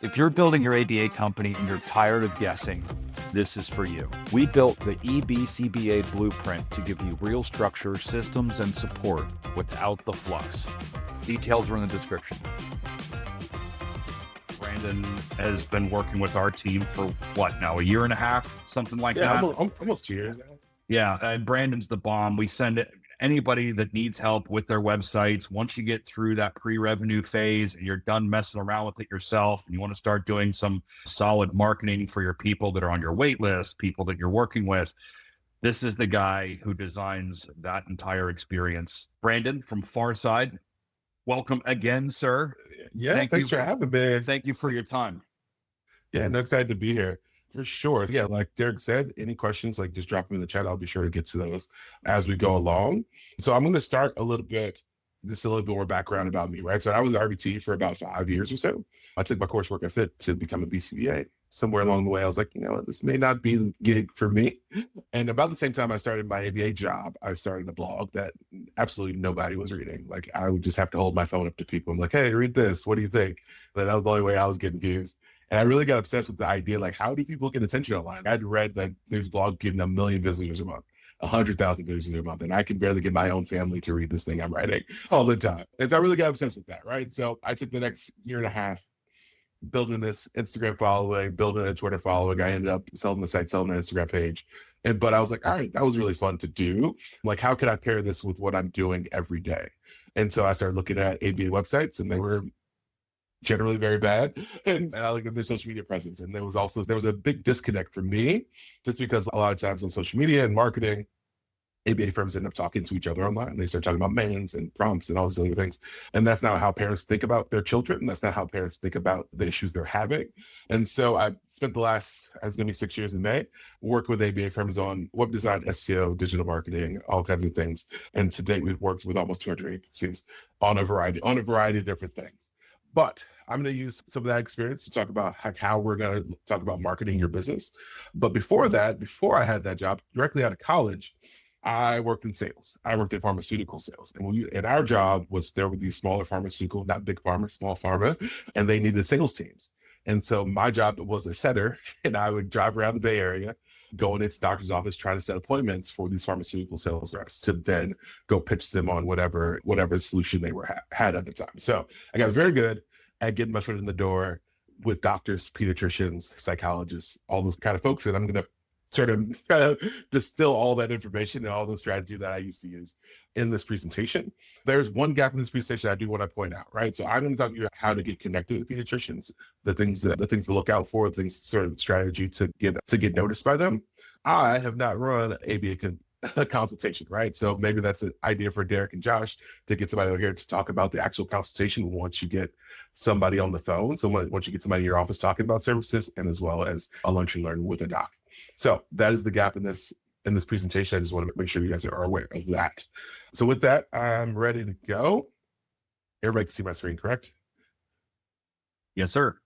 If you're building your ABA company and you're tired of guessing, this is for you. We built the EBCBA blueprint to give you real structure, systems, and support without the fluff. Details are in the description. Brandon has been working with our team for what now, a year and a half, something like that? Almost 2 years now. Yeah, and Brandon's the bomb. We send it anybody that needs help with their websites. Once you get through that pre-revenue phase and you're done messing around with it yourself and you want to start doing some solid marketing for your people that are on your wait list, people that you're working with, this is the guy who designs that entire experience. Brandon from Farside, welcome again, sir. Yeah, thanks for having me. Thank you for your time. Yeah, and excited to be here. For sure. Yeah, like Derek said, any questions, like just drop them in the chat. I'll be sure to get to those as we go along. So I'm going to start a little bit more background about me, right? So I was RBT for about 5 years or so. I took my coursework at FIT to become a BCBA. Somewhere along the way, I was like, you know what, this may not be the gig for me. And about the same time I started my ABA job, I started a blog that absolutely nobody was reading. Like I would just have to hold my phone up to people. I'm like, hey, read this. What do you think? But that was the only way I was getting views. And I really got obsessed with the idea, like, how do people get attention online? I'd read that there's blog getting 1 million visitors a month, 100,000 visitors a month, and I can barely get my own family to read this thing I'm writing all the time. And so I really got obsessed with that, right? So I took the next year and a half building this Instagram following, building a Twitter following. I ended up selling the site, selling an Instagram page. But I was like, all right, that was really fun to do. Like, how could I pair this with what I'm doing every day? And so I started looking at ABA websites, and they were generally very bad. And I looked at their social media presence. And there was a big disconnect for me, just because a lot of times on social media and marketing, ABA firms end up talking to each other online. They start talking about mains and prompts and all these other things. And that's not how parents think about their children. That's not how parents think about the issues they're having. And so I spent the last, it's going to be 6 years in May, work with ABA firms on web design, SEO, digital marketing, all kinds of things. And to date, we've worked with almost 200 agencies on a variety of different things. But I'm going to use some of that experience to talk about how we're going to talk about marketing your business. But before I had that job, directly out of college, I worked in sales. I worked in pharmaceutical sales. And our job was there with these smaller pharmaceutical, not big pharma, small pharma, and they needed sales teams. And so my job was a setter, and I would drive around the Bay Area, go in its doctor's office, try to set appointments for these pharmaceutical sales reps to then go pitch them on whatever solution they had at the time. So I got very good at getting my foot in the door with doctors, pediatricians, psychologists, all those kind of folks. And I'm going to sort of distill all that information and all those strategies that I used to use in this presentation. There's one gap in this presentation I do want to point out, right? So I'm going to talk to you how to get connected with pediatricians, the things to look out for, things sort of strategy to get noticed by them. I have not run ABA consultation, right? So maybe that's an idea for Derek and Josh to get somebody over here to talk about the actual consultation once you get somebody on the phone. So once you get somebody in your office talking about services, and as well as a lunch and learn with a doc. So that is the gap in this presentation. I just want to make sure you guys are aware of that. So with that, I'm ready to go. Everybody can see my screen, correct? Yes, sir.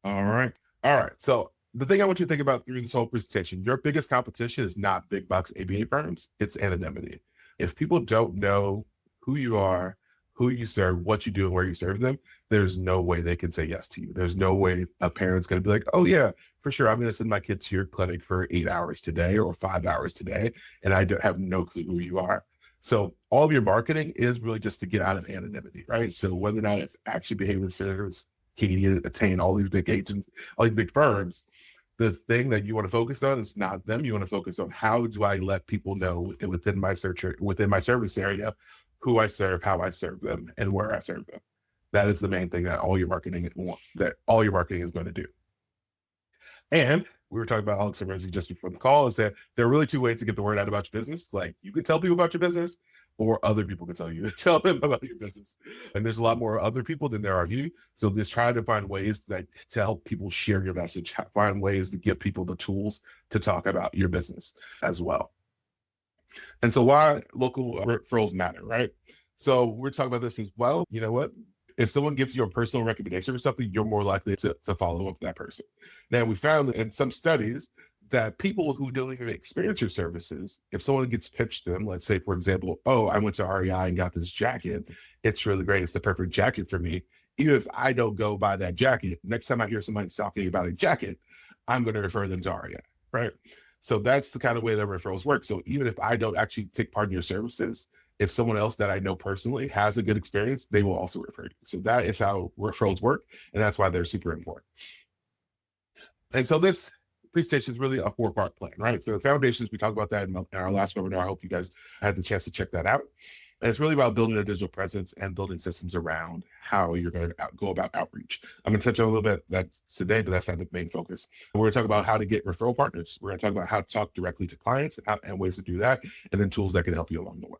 All right. So the thing I want you to think about through this whole presentation, your biggest competition is not big box ABA firms, it's anonymity. If people don't know who you are, who you serve, what you do, and where you serve them, there's no way they can say yes to you. There's no way a parent's going to be like, oh yeah, for sure, I'm going to send my kid to your clinic for 8 hours today or 5 hours today, and I have no clue who you are. So all of your marketing is really just to get out of anonymity, right? So whether or not it's actually behavior centers, can you attain all these big agents, all these big firms, the thing that you want to focus on is not them. You want to focus on how do I let people know within my service area, who I serve, how I serve them, and where I serve them. That is the main thing that all your marketing is going to do. And we were talking about Alex and Rosie just before the call, is that there are really two ways to get the word out about your business. Like, you can tell people about your business, or other people can tell them about your business. And there's a lot more other people than there are you. So just try to find ways to help people share your message, find ways to give people the tools to talk about your business as well. And so why local referrals matter, right? So we're talking about this as well. You know what? If someone gives you a personal recommendation or something, you're more likely to follow up with that person. Now, we found that in some studies that people who don't even experience your services, if someone gets pitched them, let's say, for example, oh, I went to REI and got this jacket. It's really great. It's the perfect jacket for me. Even if I don't go buy that jacket, next time I hear somebody talking about a jacket, I'm going to refer them to REI, right? So that's the kind of way that referrals work. So even if I don't actually take part in your services, if someone else that I know personally has a good experience, they will also refer you. So that is how referrals work. And that's why they're super important. And so this presentation is really a 4-part plan, right? So the foundations, we talked about that in our last webinar. I hope you guys had the chance to check that out. And it's really about building a digital presence and building systems around how you're going to go about outreach. I'm going to touch on a little bit that's today, but that's not the main focus. We're going to talk about how to get referral partners. We're going to talk about how to talk directly to clients and ways to do that, and then tools that can help you along the way.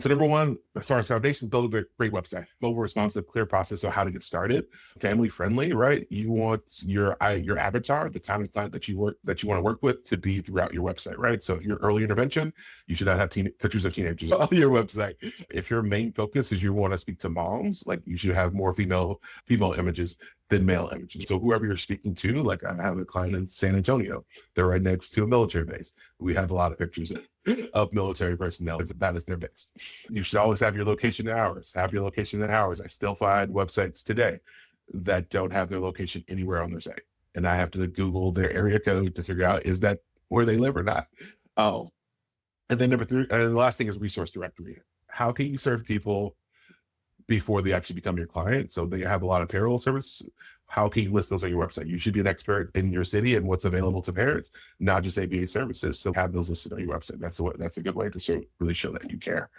So number one, as far as foundation, build a great website, mobile responsive, clear process of how to get started, family friendly, right? You want your avatar, the kind of client that you want to work with, to be throughout your website, right? So if you're early intervention, you should not have pictures of teenagers on your website. If your main focus is you want to speak to moms, like you should have more female images than male images. So whoever you're speaking to, like I have a client in San Antonio, they're right next to a military base. We have a lot of pictures of military personnel. That is their base. You should always have your location and hours. Have your location and hours. I still find websites today that don't have their location anywhere on their site. And I have to Google their area code to figure out, is that where they live or not? Oh, and then number 3, and the last thing is resource directory. How can you serve people before they actually become your client? So they have a lot of payroll service. How can you list those on your website? You should be an expert in your city and what's available to parents, not just ABA services. So have those listed on your website. That's a good way to really show that you care.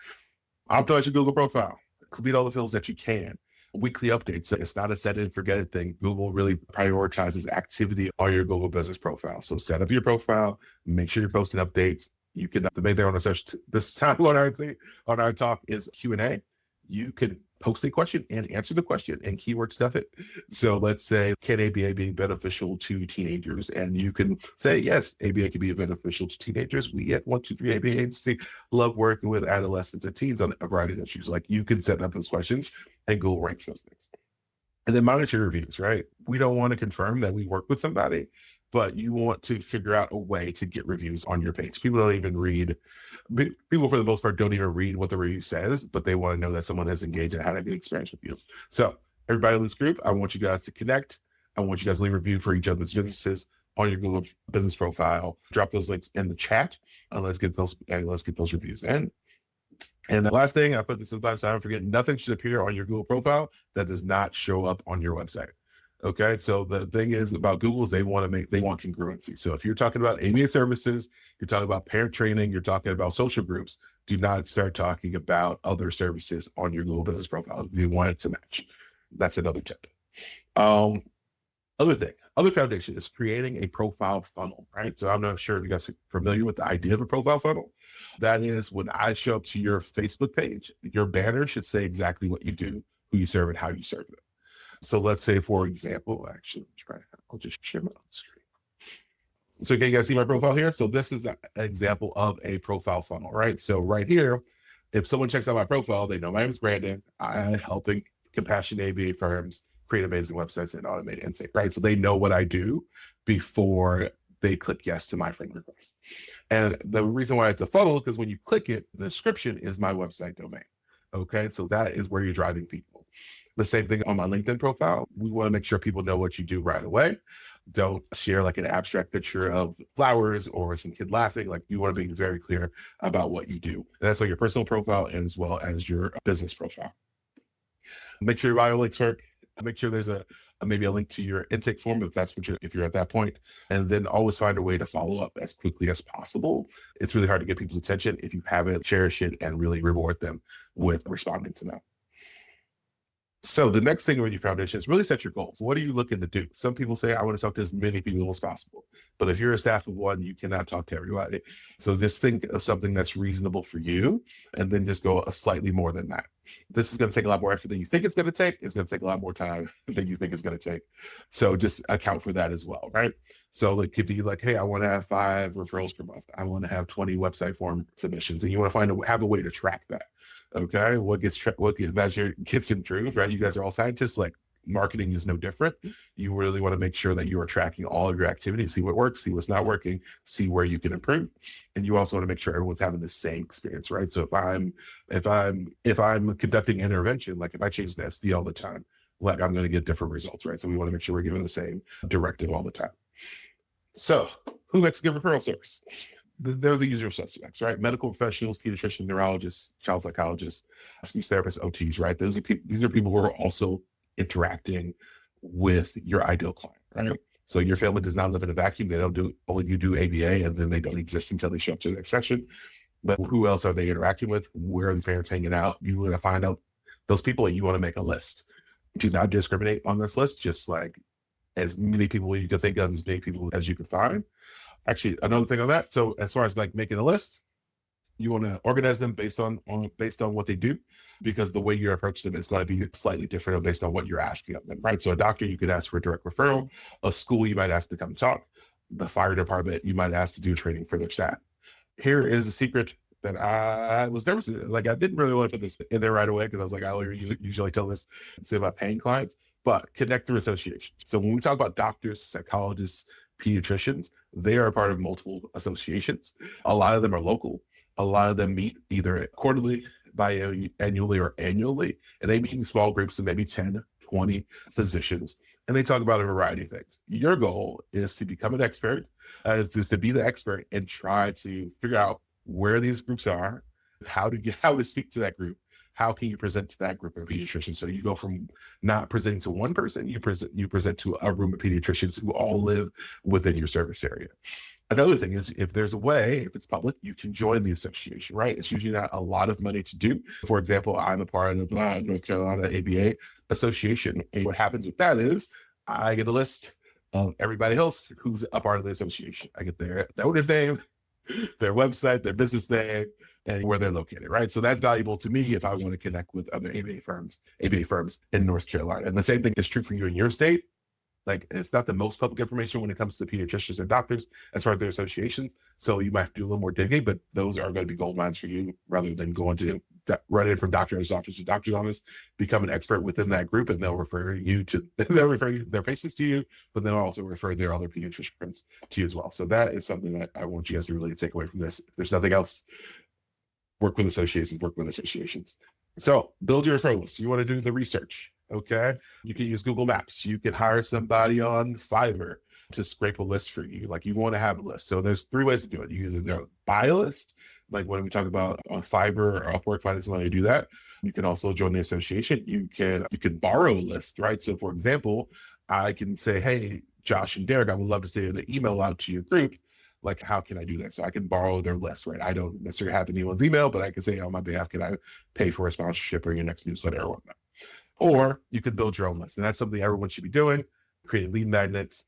Optimize your Google profile. Complete all the fields that you can. Weekly updates. So it's not a set it and forget it thing. Google really prioritizes activity on your Google business profile. So set up your profile, make sure you're posting updates. You can, the main thing on this time on our talk is Q&A. You can post a question and answer the question and keyword stuff it. So let's say, can ABA be beneficial to teenagers? And you can say, yes, ABA can be beneficial to teenagers. We at 123 ABA Agency love working with adolescents and teens on a variety of issues. Like you can set up those questions and Google ranks those things. And then monitor reviews, right? We don't want to confirm that we work with somebody, but you want to figure out a way to get reviews on your page. People don't even read. People, for the most part, don't even read what the review says, but they want to know that someone has engaged and had a good experience with you. So everybody in this group, I want you guys to connect. I want you guys to leave a review for each other's businesses on your Google business profile. Drop those links in the chat, and let's get those reviews in. And the last thing, I put this in the bottom so I don't forget, nothing should appear on your Google profile that does not show up on your website. Okay, so the thing is about Google is they want congruency. So if you're talking about ABA services, you're talking about parent training, you're talking about social groups, do not start talking about other services on your Google business profile. You want it to match. That's another tip. Other foundation is creating a profile funnel, right? So I'm not sure if you guys are familiar with the idea of a profile funnel. That is, when I show up to your Facebook page, your banner should say exactly what you do, who you serve, and how you serve them. So let's say, for example, I'll just share my screen. So can you guys see my profile here? So this is an example of a profile funnel, right? So right here, if someone checks out my profile, they know my name is Brandon. I'm helping compassionate ABA firms create amazing websites and automate intake, right? So they know what I do before they click yes to my friend request. And the reason why it's a funnel is because when you click it, the description is my website domain. Okay, so that is where you're driving people. The same thing on my LinkedIn profile. We want to make sure people know what you do right away. Don't share like an abstract picture of flowers or some kid laughing. Like you want to be very clear about what you do. And that's like your personal profile and as well as your business profile. Make sure your bio links work. Make sure there's maybe a link to your intake form if you're at that point, and then always find a way to follow up as quickly as possible. It's really hard to get people's attention if you haven't cherish it and really reward them with responding to them. So the next thing with your foundation is really set your goals. What are you looking to do? Some people say, I want to talk to as many people as possible. But if you're a staff of one, you cannot talk to everybody. So just think of something that's reasonable for you, and then just go slightly more than that. This is going to take a lot more effort than you think it's going to take. It's going to take a lot more time than you think it's going to take. So just account for that as well, right? So it could be like, hey, I want to have 5 referrals per month. I want to have 20 website form submissions. And you want to have a way to track that. Okay, what gets measured gets improved, right? You guys are all scientists. Like marketing is no different. You really want to make sure that you are tracking all of your activities, see what works, see what's not working, see where you can improve. And you also want to make sure everyone's having the same experience, right? So if I'm conducting intervention, like if I change the SD all the time, like I'm going to get different results, right? So we want to make sure we're giving the same directive all the time. So who makes a good referral service? They're the usual suspects, right? Medical professionals, pediatricians, neurologists, child psychologists, speech therapists, OTs, right? These are people who are also interacting with your ideal client, right? So your family does not live in a vacuum. They don't do, only you do ABA, and then they don't exist until they show up to the next session. But who else are they interacting with? Where are the parents hanging out? You want to find out those people, and you want to make a list. Do not discriminate on this list. Just like as many people you can think of, as many people as you can find. Actually, another thing on that. So as far as like making a list, you want to organize them based on what they do, because the way you approach them is going to be slightly different based on what you're asking of them, right? So a doctor, you could ask for a direct referral. A school, you might ask to come talk. The fire department, you might ask to do training for their staff. Here is a secret that I was nervous. Like I didn't really want to put this in there right away because I was like, I usually tell this say about paying clients, but connect through associations. So when we talk about doctors, psychologists, pediatricians, they are a part of multiple associations. A lot of them are local. A lot of them meet either quarterly, biannually, or annually, and they meet in small groups of maybe 10, 20 physicians, and they talk about a variety of things. Your goal is to become an expert, is to be the expert and try to figure out where these groups are, how to speak to that group, how can you present to that group of pediatricians. So you go from not presenting to one person, you present to a room of pediatricians who all live within your service area. Another thing is, if there's a way, if it's public, you can join the association, right? It's usually not a lot of money to do. For example, I'm a part of the North Carolina ABA Association. And what happens with that is I get a list of everybody else who's a part of the association. I get their owner's name, their website, their business name, and where they're located, right? So that's valuable to me if I want to connect with other ABA firms in North Carolina. And the same thing is true for you in your state. Like, it's not the most public information when it comes to pediatricians and doctors as far as their associations. So you might have to do a little more digging, but those are going to be gold mines for you rather than going to running from doctor's office to doctor's office. Become an expert within that group, and they'll refer their patients to you, but they'll also refer their other pediatrician friends to you as well. So that is something that I want you guys to really take away from this. If there's nothing else, work with associations. So build your referral list. You want to do the research. Okay. You can use Google Maps. You can hire somebody on Fiverr to scrape a list for you. Like, you want to have a list. So there's three ways to do it. You either buy a list, like when we talk about on Fiverr or Upwork, finding somebody to do that. You can also join the association. You can borrow a list, right? So for example, I can say, hey, Josh and Derek, I would love to send an email out to your group. Like, how can I do that? So I can borrow their list, right? I don't necessarily have anyone's email, but I can say on my behalf, can I pay for a sponsorship or your next newsletter or whatnot? Or you could build your own list. And that's something everyone should be doing. Creating lead magnets.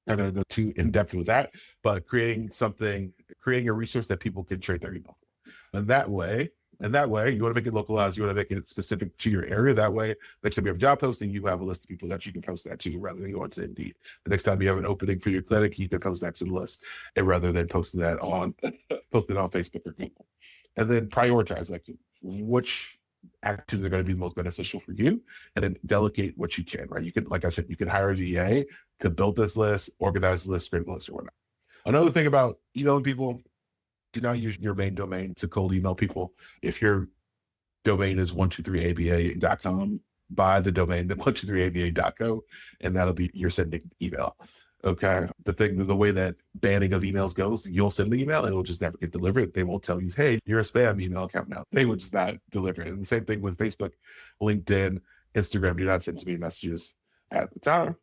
I'm going to go too in depth with that, but creating a resource that people can trade their email for. And that way, you want to make it localized. You want to make it specific to your area. That way, next time you have a job posting, you have a list of people that you can post that to, rather than going to Indeed. The next time you have an opening for your clinic, you can post that to the list, and rather than posting it on Facebook or Google. And then prioritize, like, which actions are going to be most beneficial for you, and then delegate what you can, right? You could, like I said, you can hire a VA to build this list, organize the list, scrape the list, or whatnot. Another thing about emailing people, do not use your main domain to cold email people. If your domain is 123aba.com, buy the domain at 123aba.co, and that'll be your sending email. Okay. The way that banning of emails goes, you'll send the email and it'll just never get delivered. They won't tell you, hey, you're a spam email account now. They will just not deliver it. And the same thing with Facebook, LinkedIn, Instagram. Do not send to me messages at the time.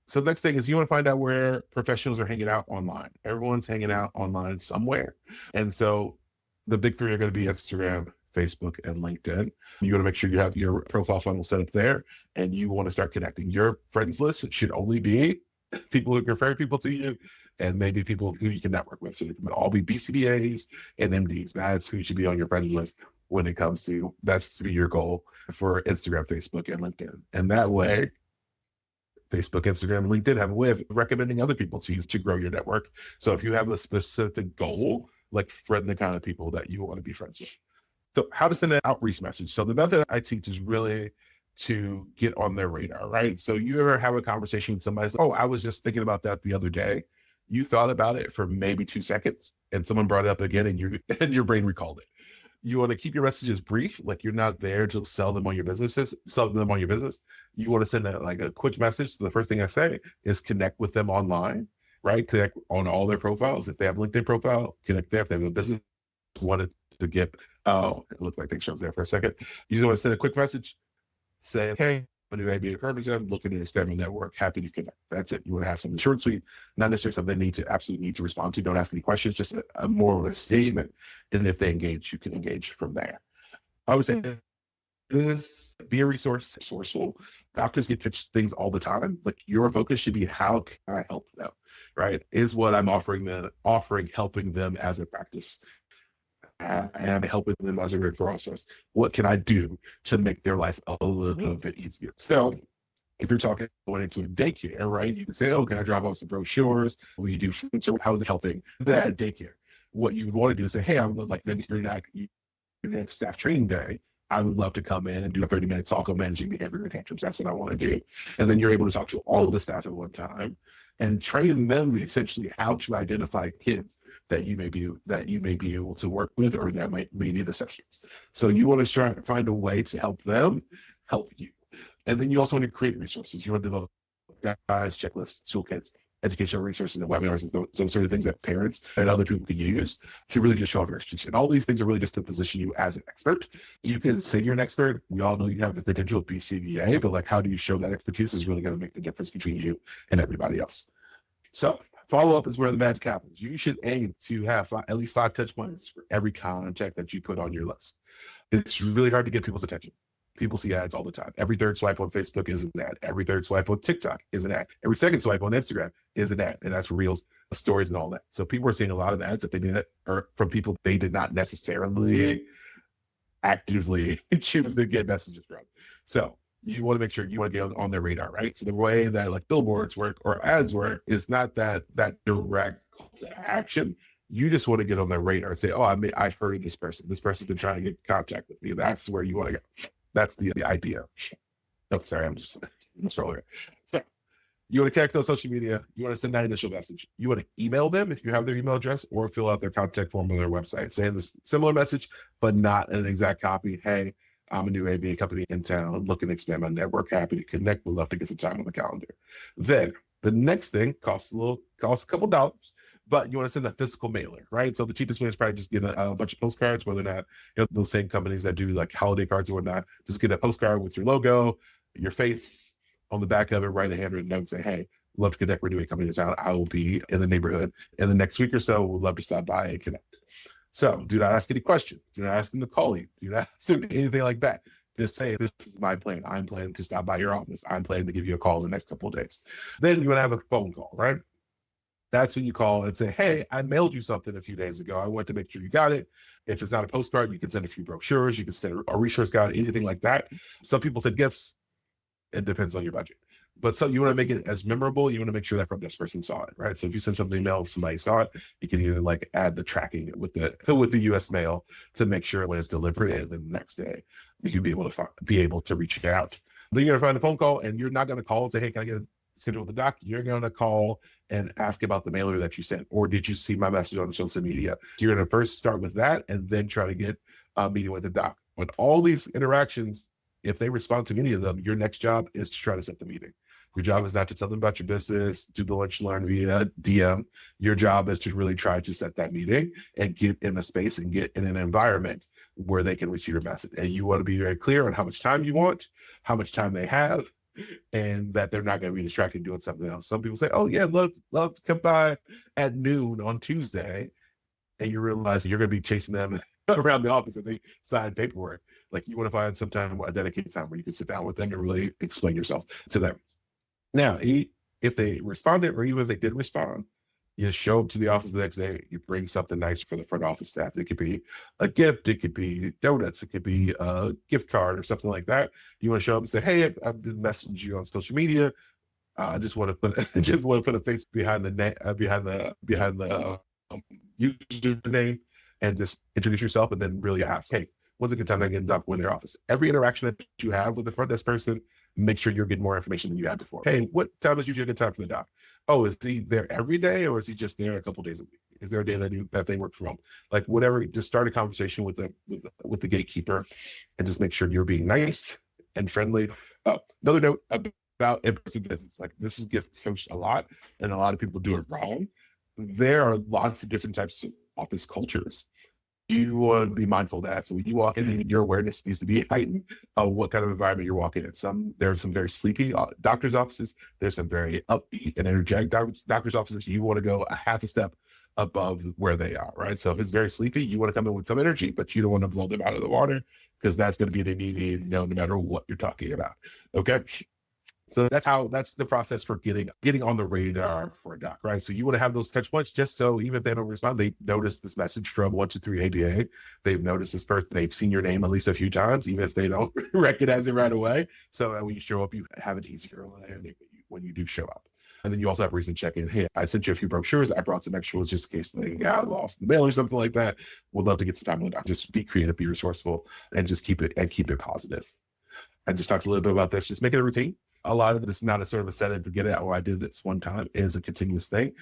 So the next thing is, you want to find out where professionals are hanging out online. Everyone's hanging out online somewhere. And so the big three are going to be Instagram, Facebook, and LinkedIn. You want to make sure you have your profile funnel set up there, and you want to start connecting. Your friends list should only be people who refer people to you, and maybe people who you can network with. So they can all be BCBAs and MDs. That's who should be on your friend list when it comes to, that's to be your goal for Instagram, Facebook, and LinkedIn. And that way, Facebook, Instagram, and LinkedIn have a way of recommending other people to use to grow your network. So if you have a specific goal, like friend the kind of people that you want to be friends with. So how to send an outreach message. So the method I teach is really to get on their radar, right? So you ever have a conversation with somebody, oh, I was just thinking about that the other day. You thought about it for maybe 2 seconds and someone brought it up again and and your brain recalled it. You want to keep your messages brief, like you're not there to sell them on your businesses, sell them on your business. You want to send like a quick message. So the first thing I say is connect with them online, right? Connect on all their profiles. If they have a LinkedIn profile, connect there. If they have a business, wanted to get, oh, it looked like they showed there for a second. You just want to send a quick message, say, hey, I'm a new ABA representative, looking to expand my network, happy to connect. That's it. You want to have something short, sweet, not necessarily something they absolutely need to respond to. Don't ask any questions, just a more of a statement. And if they engage, you can engage from there. I would say this, be a resourceful. Doctors get pitched things all the time. Like your focus should be, how can I help them? Right? Is what I'm offering helping them as a practice and helping them as a referral source. What can I do to make their life a little bit easier? So if you're talking going into a daycare, right, you can say, oh, can I drop off some brochures? Will you do how's it helping that daycare? What you would want to do is say, hey, I would like your next staff training day. I would love to come in and do a 30-minute talk on managing behavior tantrums. That's what I want to do. And then you're able to talk to all of the staff at one time and train them essentially how to identify kids that you may be able to work with or that might need assistance. So you want to try to find a way to help them help you. And then you also want to create resources. You want to develop guides, checklists, toolkits, educational resources, and webinars, and those sort of things that parents and other people can use to really just show off your expertise. And all these things are really just to position you as an expert. You can say you're an expert. We all know you have the potential of BCBA, but like, how do you show that expertise is really going to make the difference between you and everybody else. So follow-up is where the magic happens. You should aim to have at least 5 touch points for every contact that you put on your list. It's really hard to get people's attention. People see ads all the time. Every third swipe on Facebook is an ad. Every third swipe on TikTok is an ad. Every second swipe on Instagram is an ad. And that's reels, stories, and all that. So people are seeing a lot of ads that they didn't, or from people they did not necessarily actively choose to get messages from. So you want to make sure you want to get on their radar, right? So the way that like billboards work or ads work is not that direct call to action. You just want to get on their radar and say, oh, I've heard of this person. This person's been trying to get in contact with me. That's where you want to go. That's the idea. Oh, sorry, I'm just scrolling. So you want to connect on social media. You want to send that initial message. You want to email them if you have their email address, or fill out their contact form on their website. Saying this similar message, but not an exact copy. Hey, I'm a new ABA company in town, looking to expand my network. Happy to connect. Would love to get some time on the calendar. Then the next thing costs a couple dollars. But you want to send a physical mailer, right? So the cheapest way is probably just get a bunch of postcards, whether or not, those same companies that do like holiday cards or whatnot, just get a postcard with your logo, your face on the back of it, write a handwritten note and say, hey, love to connect. We're doing coming to town. I will be in the neighborhood in the next week or so. We'd love to stop by and connect. So do not ask any questions. Do not ask them to call you. Do not ask them anything like that. Just say, this is my plan. I'm planning to stop by your office. I'm planning to give you a call in the next couple of days. Then you want to have a phone call, right? That's when you call and say, hey, I mailed you something a few days ago. I want to make sure you got it. If it's not a postcard, you can send a few brochures. You can send a resource guide, anything like that. Some people said gifts. It depends on your budget. But so you want to make it as memorable. You want to make sure that front desk person saw it, right? So if you send something email, somebody saw it, you can either like add the tracking with the US mail to make sure when it's delivered, and then the next day you can be able to reach out. Then you're gonna find a phone call, and you're not gonna call and say, hey, can I get scheduled with the doc? You're gonna call and ask about the mailer that you sent, or did you see my message on social media? You're gonna first start with that, and then try to get a meeting with the doc. On all these interactions, if they respond to any of them, your next job is to try to set the meeting. Your job is not to tell them about your business, do the lunch and learn via DM. Your job is to really try to set that meeting and get in a space and get in an environment where they can receive your message. And you want to be very clear on how much time you want, how much time they have, and that they're not going to be distracted doing something else. Some people say, oh yeah, love to come by at noon on Tuesday. And you realize you're going to be chasing them around the office and they sign paperwork. Like, you want to find some time, a dedicated time where you can sit down with them and really explain yourself to them. Now, if they responded, or even if they did respond, you show up to the office the next day, you bring something nice for the front office staff. It could be a gift, it could be donuts, it could be a gift card or something like that. You want to show up and say, hey, I've been messaging you on social media. I just want to put a face behind the username and just introduce yourself, and then really ask, hey, When's a good time to get doc in their office? Every interaction that you have with the front desk person, make sure you're getting more information than you had before. Hey, what time is usually a good time for the doc? Oh, is he there every day, or is he just there a couple days a week? Is there a day that they work from home? Like whatever, just start a conversation with the gatekeeper, and just make sure you're being nice and friendly. Another note about in-person visits, like this gets coached a lot, and a lot of people do it wrong. There are lots of different types of office cultures. You want to be mindful of that. So when you walk in, your awareness needs to be heightened of what kind of environment you're walking in. There are some very sleepy doctor's offices. There's some very upbeat and energetic doctor's offices. You want to go a half a step above where they are, right? So if it's very sleepy, you want to come in with some energy, but you don't want to blow them out of the water, because that's going to be the need, no matter what you're talking about. Okay. So that's the process for getting on the radar for a doc, right? So you want to have those touch points, just so even if they don't respond, they notice this message from 123 ABA. They've noticed this first, they've seen your name at least a few times, even if they don't recognize it right away. So when you show up, you have it easier when you do show up. And then you also have reason to check in. Hey, I sent you a few brochures. I brought some extra ones just in case they got lost in the mail or something like that. Would love to get some time on the doc. Just be creative, be resourceful, and just keep it positive. I just talked a little bit about this. Just make it a routine. A lot of it is not a sort of a set and forget it. Oh, I did this one time. It is a continuous thing.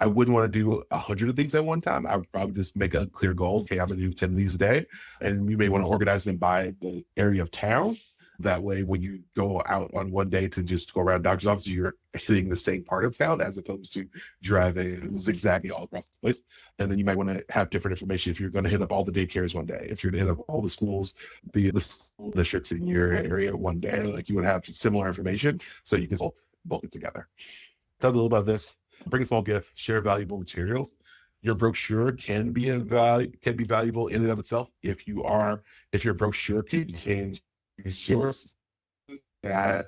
I wouldn't want to do 100 of these at one time. I would probably just make a clear goal. Okay, I'm going to do 10 of these a day. And you may want to organize them by the area of town. That way, when you go out on one day to just go around doctor's office, you're hitting the same part of town as opposed to driving zigzagging all across the place. And then you might want to have different information if you're going to hit up all the daycares one day, if you're going to hit up all the schools, the school districts in your area one day, like you would have similar information so you can bulk it together. Tell a little about this. Bring a small gift, share valuable materials. Your brochure can be valuable in and of itself if your brochure contains resources that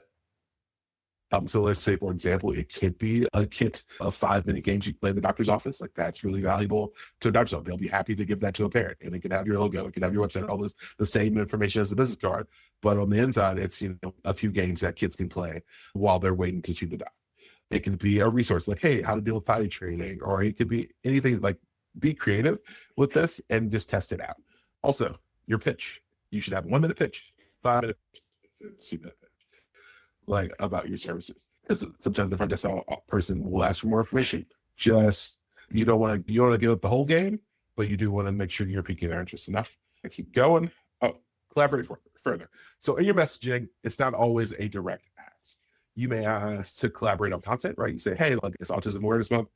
so let's say, for example, it could be a kit of 5-minute games you play in the doctor's office. Like that's really valuable to a doctor's office. They'll be happy to give that to a parent, and it can have your logo, it can have your website, all this, the same information as the business card. But on the inside, it's a few games that kids can play while they're waiting to see the doc. It can be a resource like, hey, how to deal with potty training, or it could be anything. Like, be creative with this and just test it out. Also, your pitch. You should have a 1-minute pitch, 5-minute pitch, 2-minute pitch, like about your services. Because sometimes the front desk person will ask for more information. Just you don't want to give up the whole game, but you do want to make sure you're piquing their interest enough. And keep going. Collaborate further. So in your messaging, it's not always a direct ask. You may ask to collaborate on content, right? You say, hey, look, it's Autism Awareness Month.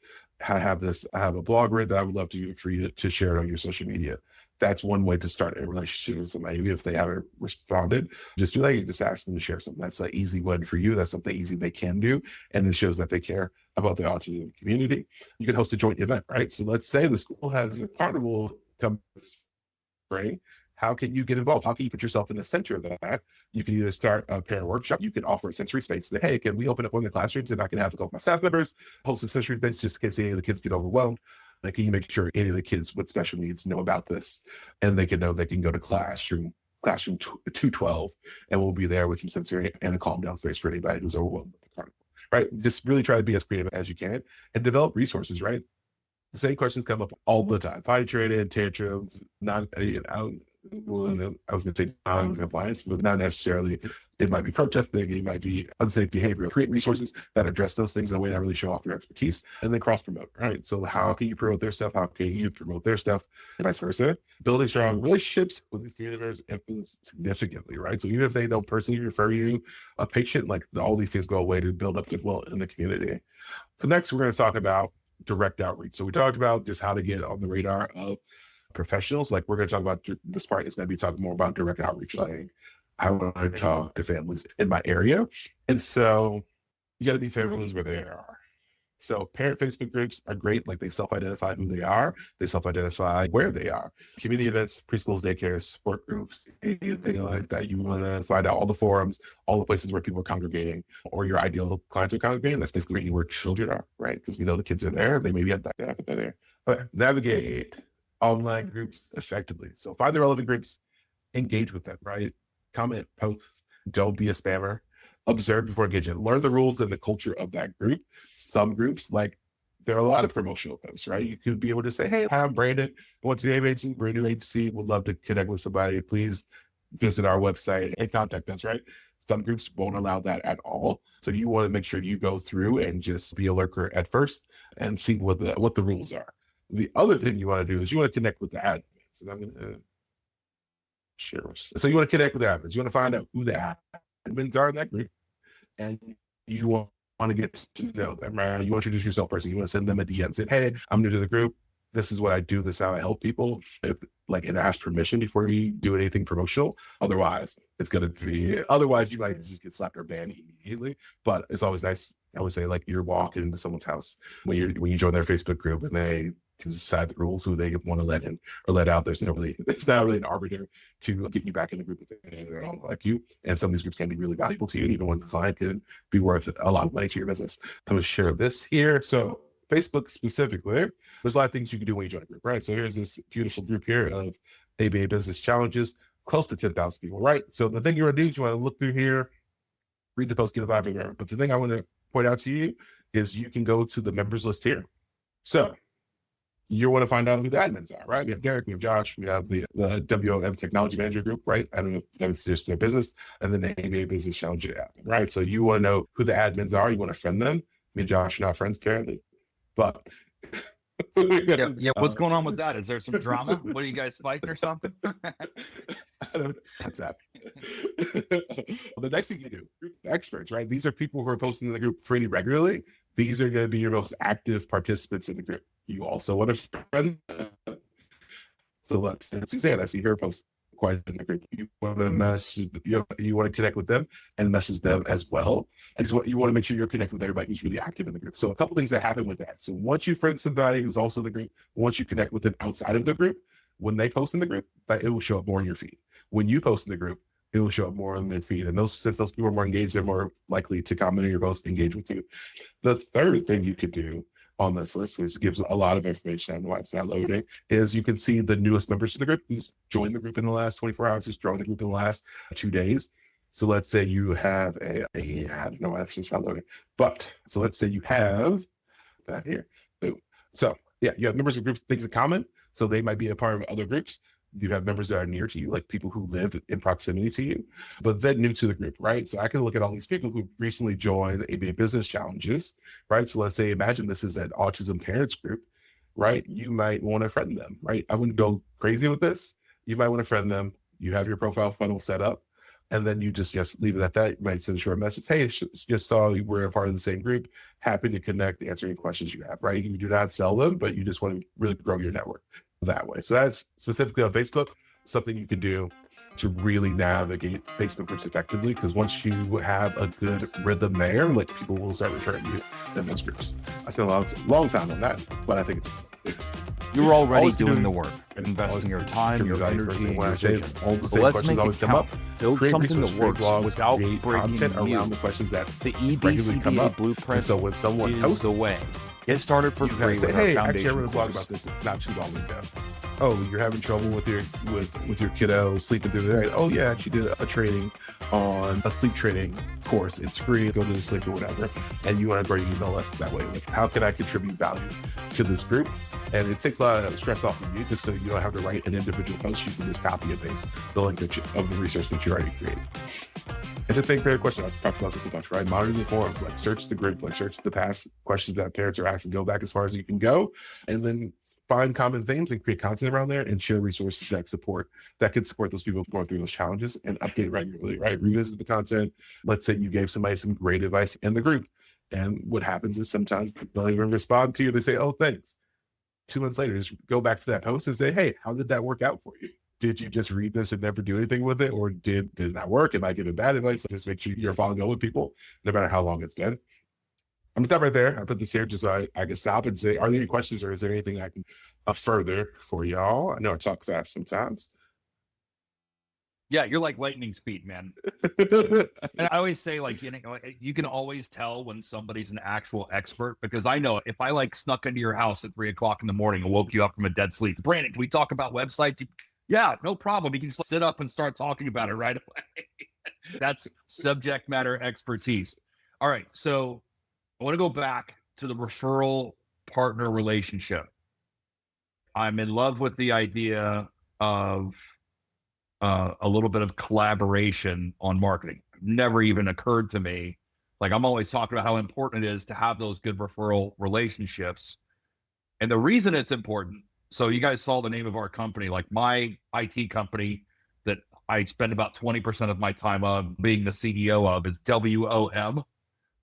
I have a blog read that I would love for you to share it on your social media. That's one way to start a relationship with somebody. Even if they haven't responded, just do that. You just ask them to share something. That's an easy one for you. That's something easy they can do. And it shows that they care about the autism community. You can host a joint event, right? So let's say the school has a carnival come spring. How can you get involved? How can you put yourself in the center of that? You can either start a parent workshop. You can offer a sensory space that, hey, can we open up one of the classrooms and I can have a couple of my staff members host a sensory space just in case any of the kids get overwhelmed. Like, can you make sure any of the kids with special needs know about this, and they can know they can go to classroom 212, and we'll be there with some sensory and a calm down space for anybody who's overwhelmed with the carnival, right? Just really try to be as creative as you can and develop resources, right? The same questions come up all the time. Potty training, tantrums, I was going to say non-compliance, but not necessarily. It might be protesting, it might be unsafe behavior. Create resources that address those things in a way that really show off your expertise, and then cross-promote, right? So how can you promote their stuff? How can you promote their stuff? And vice versa. Building strong relationships with these communities influence significantly, right? So even if they don't personally refer you a patient, like all these things go away to build up goodwill in the community. So next, we're going to talk about direct outreach. So we talked about just how to get on the radar of professionals. Like, we're going to talk about this part is going to be talking more about direct outreach. Like, I want to talk to families in my area. And so you got to be families where they are. So parent Facebook groups are great. Like, they self-identify who they are. They self-identify where they are. Community events, preschools, daycares, support groups, anything like that. You want to find out all the forums, all the places where people are congregating, or your ideal clients are congregating. That's basically where children are, right? Because we know the kids are there. They maybe have that, but they're there. Okay. Navigate online groups effectively. So find the relevant groups, engage with them, right? Comment, post, don't be a spammer. Observe before engaging. Learn the rules and the culture of that group. Some groups, like, there are a lot of promotional posts, right? You could be able to say, hey, hi, I'm Brandon. I want to be agency, brand new agency. Would love to connect with somebody. Please visit our website and contact us, right? Some groups won't allow that at all. So you want to make sure you go through and just be a lurker at first and see what the rules are. The other thing you want to do is you want to connect with the admins. And I'm going to share. So you want to connect with the admins. You want to find out who the admins are in that group. And you want to get to know them, right? You want to introduce yourself first. You want to send them a DM and say, hey, I'm new to the group. This is what I do. This is how I help people. And ask permission before you do anything promotional. Otherwise, you might just get slapped or banned immediately. But it's always nice. I would say, like, you're walking into someone's house when you join their Facebook group and they decide the rules, who they want to let in or let out. It's not really an arbiter to get you back in the group if they don't like you. And some of these groups can be really valuable to you, even when the client can be worth a lot of money to your business. I'm going to share this here. So Facebook specifically, there's a lot of things you can do when you join a group, right? So here's this beautiful group here of ABA business challenges, close to 10,000 people, right? So the thing you want to do is you want to look through here, read the post, get a vibe from there. But the thing I want to point out to you is you can go to the members list here. So you want to find out who the admins are, right? We have Derek, we have Josh, we have the WOM Technology Manager Group, right? I don't know if that's just their business, and then the ABA Business Challenge admin, right? So you want to know who the admins are. You want to friend them. Me and Josh are not friends currently, but yeah. What's going on with that? Is there some drama? What are you guys fighting or something? I don't know. That's happening. The next thing you do, group experts, right? These are people who are posting in the group pretty regularly. These are going to be your most active participants in the group. You also want to friend them. So let's Suzanne, I see her post quite in the group. You want to message, you want to connect with them and message them as well. And so you want to make sure you're connected with everybody who's really active in the group. So a couple things that happen with that. So once you friend somebody who's also in the group, once you connect with them outside of the group, when they post in the group, it will show up more in your feed. When you post in the group, it will show up more in their feed. And since those people are more engaged, they're more likely to comment on your post, engage with you. The third thing you could do on this list, which gives a lot of information on why it's not loading, is you can see the newest members to the group who's joined the group in the last 24 hours, who's joined the group in the last 2 days. So let's say you have I don't know why this not loading, but so let's say you have that here. Boom. So yeah, you have members of groups, things in common. So they might be a part of other groups. You have members that are near to you, like people who live in proximity to you, but then new to the group, right? So I can look at all these people who recently joined the ABA Business Challenges, right? So let's say, imagine this is an autism parents group, right? You might want to friend them, right? I wouldn't go crazy with this. You might want to friend them. You have your profile funnel set up, and then you just leave it at that. You might send a short message. Hey, just saw you were a part of the same group. Happy to connect, answer any questions you have, right? You do not sell them, but you just want to really grow your network that way. So that's specifically on Facebook, something you can do to really navigate Facebook groups effectively, because once you have a good rhythm there, like, people will start referring you in those groups. I spent a long time on that, but I think it's you're already doing the work, investing your time, your energy, and your vision. But let's make it count. Build something that works without breaking content you. around the questions that the EBCBA blueprint so when someone is the way. Get started for free with hey, our actually, I foundation wrote a blog about this not too long ago. Oh, you're having trouble with your kiddo sleeping through the night. Oh yeah, I actually did a training on a sleep training course. It's free. Go to the sleep or whatever. And you want to grow your email list that way. Like, how can I contribute value to this group? And it takes a lot of stress off of you, just so you don't have to write an individual post. You can just copy and paste the link of the resource that you already created. It's a fair question. I've talked about this a bunch, right? Monitor the forums, like search the group, like search the past questions that parents are asking, go back as far as you can go, and then find common themes and create content around there and share resources that can support those people going through those challenges, and update regularly, right? Revisit the content. Let's say you gave somebody some great advice in the group, and what happens is sometimes they don't even respond to you. They say, oh, thanks. 2 months later, just go back to that post and say, hey, how did that work out for you? Did you just read this and never do anything with it? Or did it not work? Am I giving bad advice? Just make sure you're following up with people, no matter how long it's been. I'm gonna stop right there. I put this here just so I can stop and say, are there any questions, or is there anything I can further for y'all? I know I talk fast sometimes. Yeah, you're like lightning speed, man. And I always say, like, you can always tell when somebody's an actual expert, because I know if I snuck into your house at 3 o'clock in the morning and woke you up from a dead sleep, Brandon, can we talk about websites? Yeah, no problem. You can just sit up and start talking about it right away. That's subject matter expertise. All right, so I want to go back to the referral partner relationship. I'm in love with the idea of a little bit of collaboration on marketing. Never even occurred to me. Like, I'm always talking about how important it is to have those good referral relationships. And the reason it's important, so you guys saw the name of our company, like my IT company that I spend about 20% of my time of being the CEO of is WOM.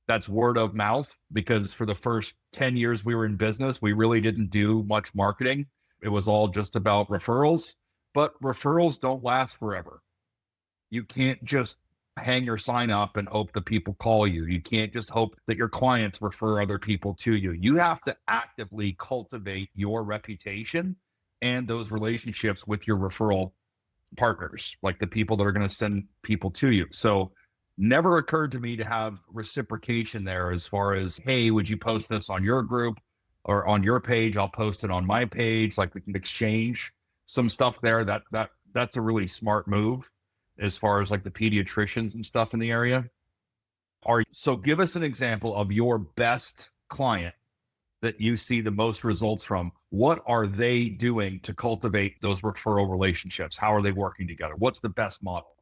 That's word of mouth, because for the first 10 years we were in business, we really didn't do much marketing. It was all just about referrals, but referrals don't last forever. You can't just hang your sign up and hope that people call you. You can't just hope that your clients refer other people to you. You have to actively cultivate your reputation and those relationships with your referral partners, like the people that are going to send people to you. So never occurred to me to have reciprocation there as far as, hey, would you post this on your group or on your page? I'll post it on my page. Like, we can exchange some stuff there. That's a really smart move as far as like the pediatricians and stuff in the area. So give us an example of your best client that you see the most results from. What are they doing to cultivate those referral relationships? How are they working together? What's the best model?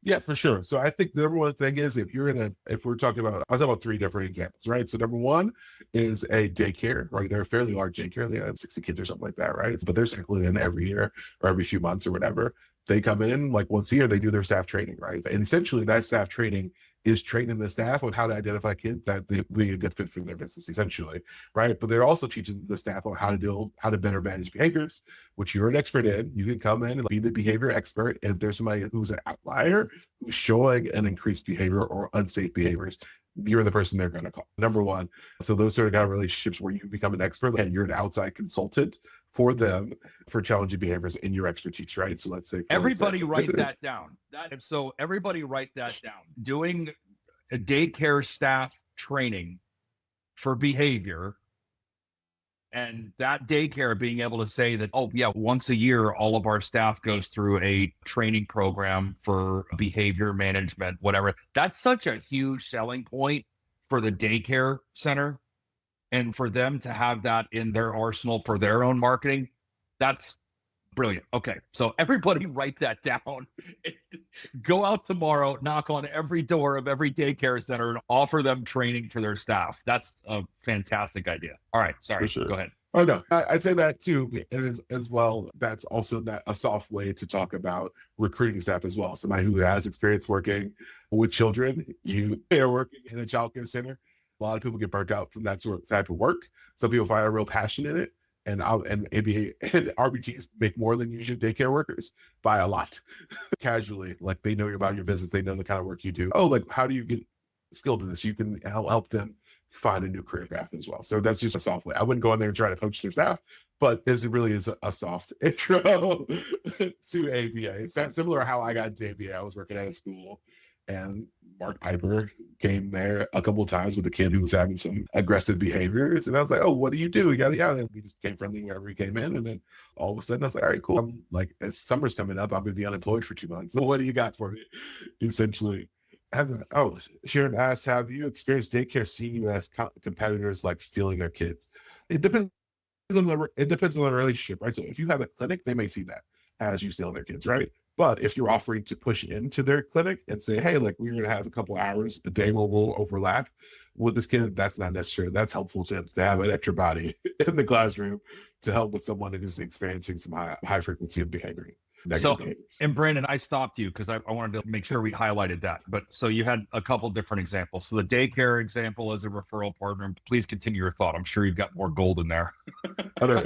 Yeah, for sure. So I think the number one thing is, if we're talking about, I'll talk about three different examples, right? So number one is a daycare, right? They're a fairly large daycare. They have 60 kids or something like that, right? But they're cycling in every year or every few months or whatever. They come in like once a year, they do their staff training, right? And essentially that staff training is training the staff on how to identify kids that they be a good fit for their business, essentially, right? But they're also teaching the staff on how to better manage behaviors, which you're an expert in. You can come in and be the behavior expert. If there's somebody who's an outlier, who's showing an increased behavior or unsafe behaviors, you're the person they're going to call. Number one. So those sort of kind of relationships where you become an expert and you're an outside consultant for them for challenging behaviors in your expertise, right? So let's say everybody write that down. So everybody write that down. Doing a daycare staff training for behavior, and that daycare being able to say that, oh yeah, once a year, all of our staff goes through a training program for behavior management, whatever. That's such a huge selling point for the daycare center. And for them to have that in their arsenal for their own marketing, that's brilliant. Okay, so everybody write that down. Go out tomorrow, knock on every door of every daycare center and offer them training for their staff. That's a fantastic idea. All right, sorry, sure. Go ahead. Oh no, I'd say that too as well. That's also a soft way to talk about recruiting staff as well. Somebody who has experience working with children, they're working in a childcare center. A lot of people get burnt out from that sort of type of work. Some people find a real passion in it, and RBGs make more than usual daycare workers by a lot. Casually, like they know about your business, they know the kind of work you do. Oh, like how do you get skilled in this? You can help them find a new career path as well. So that's just a soft way. I wouldn't go in there and try to coach their staff, but it really is a soft intro to ABA. It's that similar to how I got into ABA. I was working at a school, and Mark Piper came there a couple of times with a kid who was having some aggressive behaviors. And I was like, oh, what do you do? Yada, yada. And we just became friendly wherever he came in. And then all of a sudden I was like, all right, cool. I'm like, as summer's coming up, I'm going to be unemployed for 2 months. So what do you got for me? Essentially. Sharon asked, have you experienced daycare seeing you as competitors like stealing their kids? It depends on the relationship, right? So if you have a clinic, they may see that as you stealing their kids, right? But if you're offering to push into their clinic and say, hey, like we're going to have a couple hours a day where we'll overlap with this kid, that's not necessary. That's helpful to have an extra body in the classroom to help with someone who's experiencing some high frequency of behavior. So, and Brandon, I stopped you because I wanted to make sure we highlighted that. But so you had a couple different examples. So the daycare example as a referral partner, please continue your thought. I'm sure you've got more gold in there.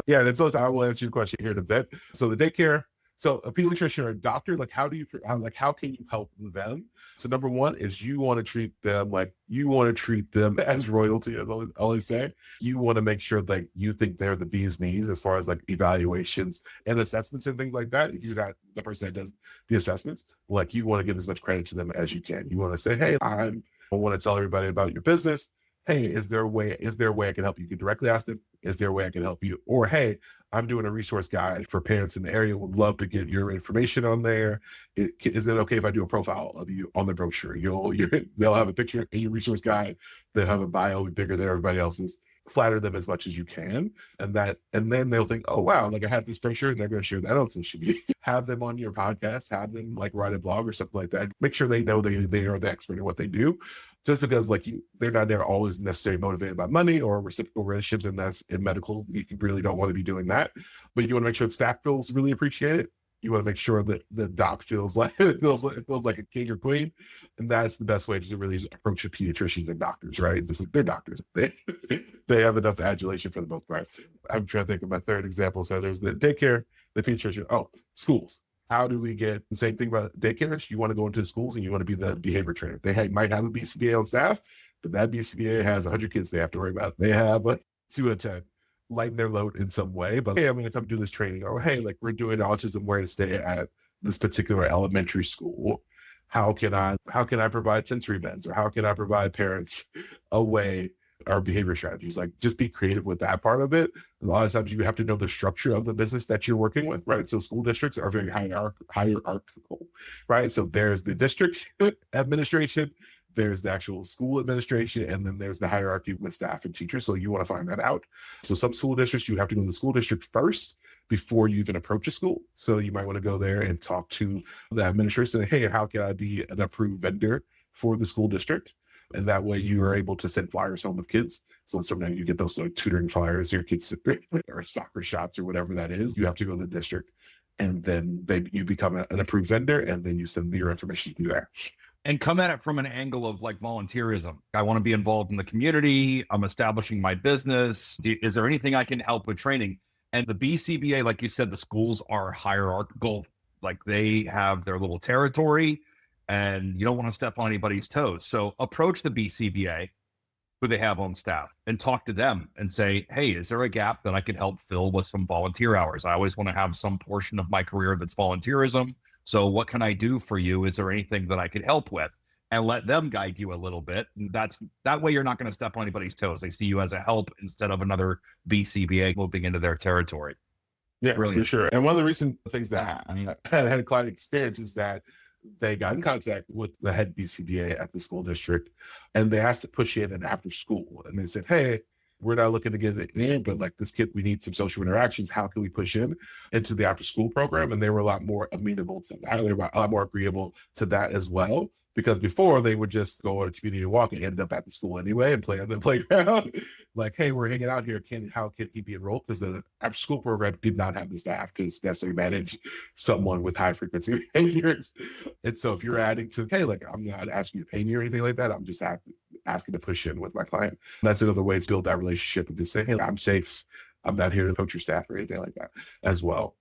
Yeah, that's also, I will answer your question here in a bit. So the daycare, so a pediatrician or a doctor, like how can you help them? So number one is you want to treat them as royalty, as I always say. You want to make sure that you think they're the bee's knees as far as like evaluations and assessments and things like that. If you're not the person that does the assessments, like you want to give as much credit to them as you can. You want to say, hey, I want to tell everybody about your business. Hey, is there a way I can help you? You can directly ask them, is there a way I can help you? Or, hey, I'm doing a resource guide for parents in the area. Would love to get your information on there. Is it okay if I do a profile of you on the brochure? They'll have a picture in your resource guide. They'll have a bio bigger than everybody else's. flatter them as much as you can. And then they'll think, oh, wow, like I have this picture, and they're going to share that on social media. Have them on your podcast, have them like write a blog or something like that. Make sure they know they are the expert in what they do. Just because like they're not there always necessarily motivated by money or reciprocal relationships, and that's in medical, you really don't want to be doing that. But you want to make sure the staff feels really appreciated. You want to make sure that the doc feels like it feels like a king or queen, and that's the best way to really approach the pediatricians and doctors, right? They're doctors. They have enough adulation for the most part. I'm trying to think of my third example. So there's the daycare, the pediatrician. Oh, schools. How do we get the same thing about daycares? You want to go into schools and you want to be the behavior trainer. They might have a BCBA on staff, but that BCBA has 100 kids they have to worry about. They have 2 out of 10. Lighten their load in some way, but hey, I'm going to come do this training. Or hey, like we're doing autism where to stay at this particular elementary school. How can I provide sensory beds, or how can I provide parents a way or behavior strategies? Like just be creative with that part of it. A lot of times you have to know the structure of the business that you're working with, right? So school districts are very hierarchical, right? So there's the district administration, there's the actual school administration, and then there's the hierarchy with staff and teachers. So you want to find that out. So some school districts, you have to go to the school district first before you even approach a school. So you might want to go there and talk to the administration and say, hey, how can I be an approved vendor for the school district? And that way you are able to send flyers home with kids. So sometimes you get those like tutoring flyers, your kids or soccer shots or whatever that is. You have to go to the district, and then you become an approved vendor, and then you send your information to there. And come at it from an angle of like volunteerism. I want to be involved in the community. I'm establishing my business. Is there anything I can help with training? And the BCBA, like you said, the schools are hierarchical. Like they have their little territory, and you don't want to step on anybody's toes. So approach the BCBA, who they have on staff, and talk to them and say, hey, is there a gap that I could help fill with some volunteer hours? I always want to have some portion of my career that's volunteerism. So what can I do for you? Is there anything that I could help with? And let them guide you a little bit. And that way you're not going to step on anybody's toes. They see you as a help instead of another BCBA moving into their territory. Yeah, Brilliant. For sure. And one of the recent things that I had a client experience is that they got in contact with the head BCBA at the school district, and they asked to push in an after school. And they said, hey, we're not looking to get it in, but like this kid, we need some social interactions. How can we push in into the after school program? And they were a lot more amenable to that. They were a lot more agreeable to that as well. Because before they would just go on a community walk and end up at the school anyway and play on the playground. Like, hey, we're hanging out here. How can he be enrolled? Because the after school program did not have the staff to necessarily manage someone with high frequency behaviors. And so if you're adding to, hey, like I'm not asking you to pay me or anything like that, I'm just asking to push in with my client. That's another way to build that relationship and just say, hey, I'm safe. I'm not here to coach your staff or anything like that as well.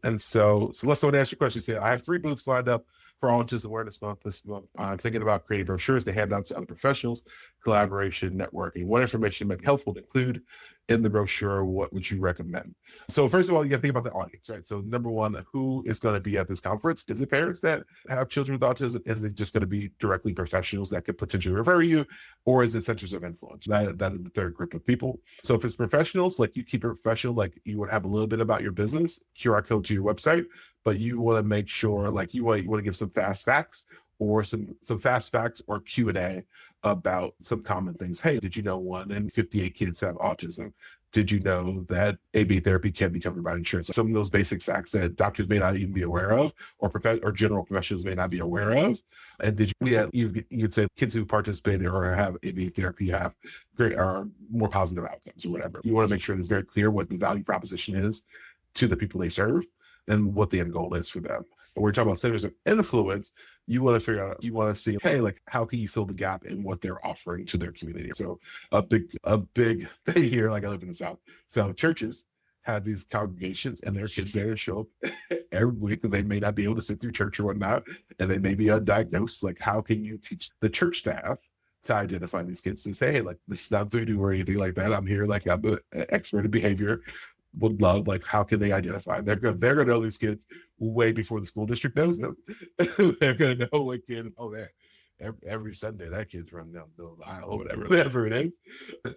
And so let's go and ask your question. Say, I have 3 booths lined up for Autism Awareness Month this month. I'm thinking about creating brochures to hand out to other professionals, collaboration, networking. What information might be helpful to include in the brochure? What would you recommend? So first of all, you got to think about the audience, right? So number one, who is going to be at this conference? Is it parents that have children with autism? Is it just going to be directly professionals that could potentially refer you? Or is it centers of influence? That is the third group of people. So if it's professionals, like you keep it professional, like you would have a little bit about your business, QR code to your website, but you want to make sure like you want to give some fast facts or some fast facts or Q&A about some common things. Hey, did you know 1 in 58 kids have autism? Did you know that AB therapy can be covered by insurance? Some of those basic facts that doctors may not even be aware of, or general professionals may not be aware of. And you'd say kids who participate or have AB therapy have are more positive outcomes or whatever. You want to make sure it's very clear what the value proposition is to the people they serve and what the end goal is for them. When we're talking about centers of influence, you want to figure out, you want to see, hey, like how can you fill the gap in what they're offering to their community? So a big thing here, like I live in the South. So churches have these congregations and their kids there show up every week, and they may not be able to sit through church or whatnot, and they may be undiagnosed. Like how can you teach the church staff to identify these kids and say, hey, like this is not voodoo or anything like that. I'm here, like I'm an expert in behavior. Would love, like, how can they identify? They're gonna know these kids way before the school district knows them. They're gonna know what kid. Oh, every Sunday that kid's running down the middle of the aisle or whatever it is.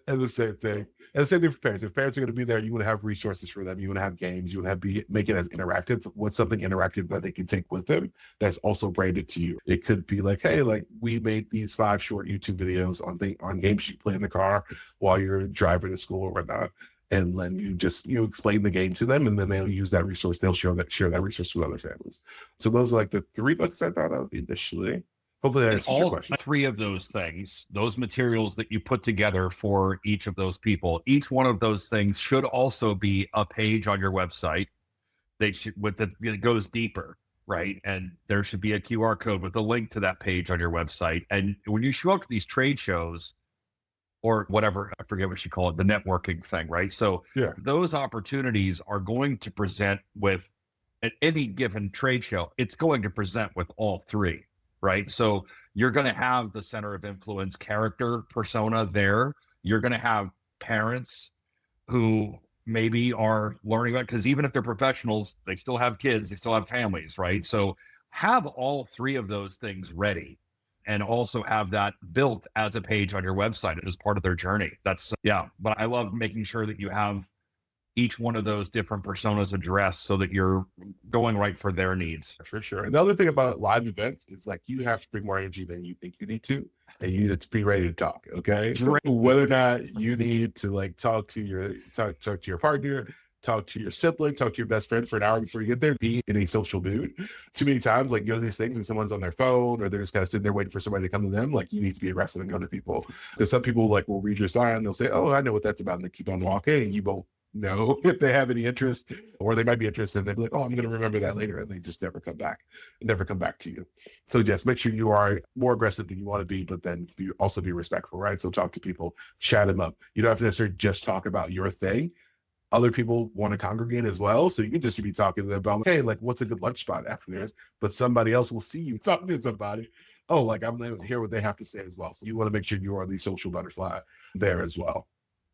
And the same thing. And the same thing for parents. If parents are going to be there, you want to have resources for them. You want to have games. You want to make it as interactive. What's something interactive that they can take with them that's also branded to you? It could be like, hey, like we made these 5 short YouTube videos on games you play in the car while you're driving to school or whatnot. And then you explain the game to them, and then they'll use that resource. They'll share that resource with other families. So those are like the 3 books I thought of initially. Hopefully that answers your question. All 3 of those things, those materials that you put together for each of those people, each one of those things should also be a page on your website. It goes deeper, right? And there should be a QR code with a link to that page on your website. And when you show up to these trade shows, or whatever, I forget what you call it, the networking thing, right? So those opportunities are going to present with, at any given trade show, it's going to present with all 3, right? So you're going to have the center of influence character persona there. You're going to have parents who maybe are learning about, because even if they're professionals, they still have kids, they still have families, right? So have all 3 of those things ready, and also have that built as a page on your website as part of their journey. But I love making sure that you have each one of those different personas addressed so that you're going right for their needs. For sure. Another thing about live events is like you have to bring more energy than you think you need to, and you need to be ready to talk. Okay. So whether or not you need to like talk to your partner, talk to your sibling, talk to your best friend for an hour before you get there, be in a social mood. Too many times, like, you know, these things and someone's on their phone or they're just kind of sitting there waiting for somebody to come to them. Like, you need to be aggressive and go to people. Because some people like will read your sign, they'll say, oh, I know what that's about, and they keep on walking, and you won't know if they have any interest, or they might be interested, and they'll be like, oh, I'm going to remember that later, and they just never come back to you. So just make sure you are more aggressive than you want to be, but then also be respectful, right? So talk to people, chat them up. You don't have to necessarily just talk about your thing. Other people want to congregate as well. So you can just be talking to them about, hey, like, what's a good lunch spot after this? But somebody else will see you talking to somebody. Oh, like, I'm going to hear what they have to say as well. So you want to make sure you are the social butterfly there as well.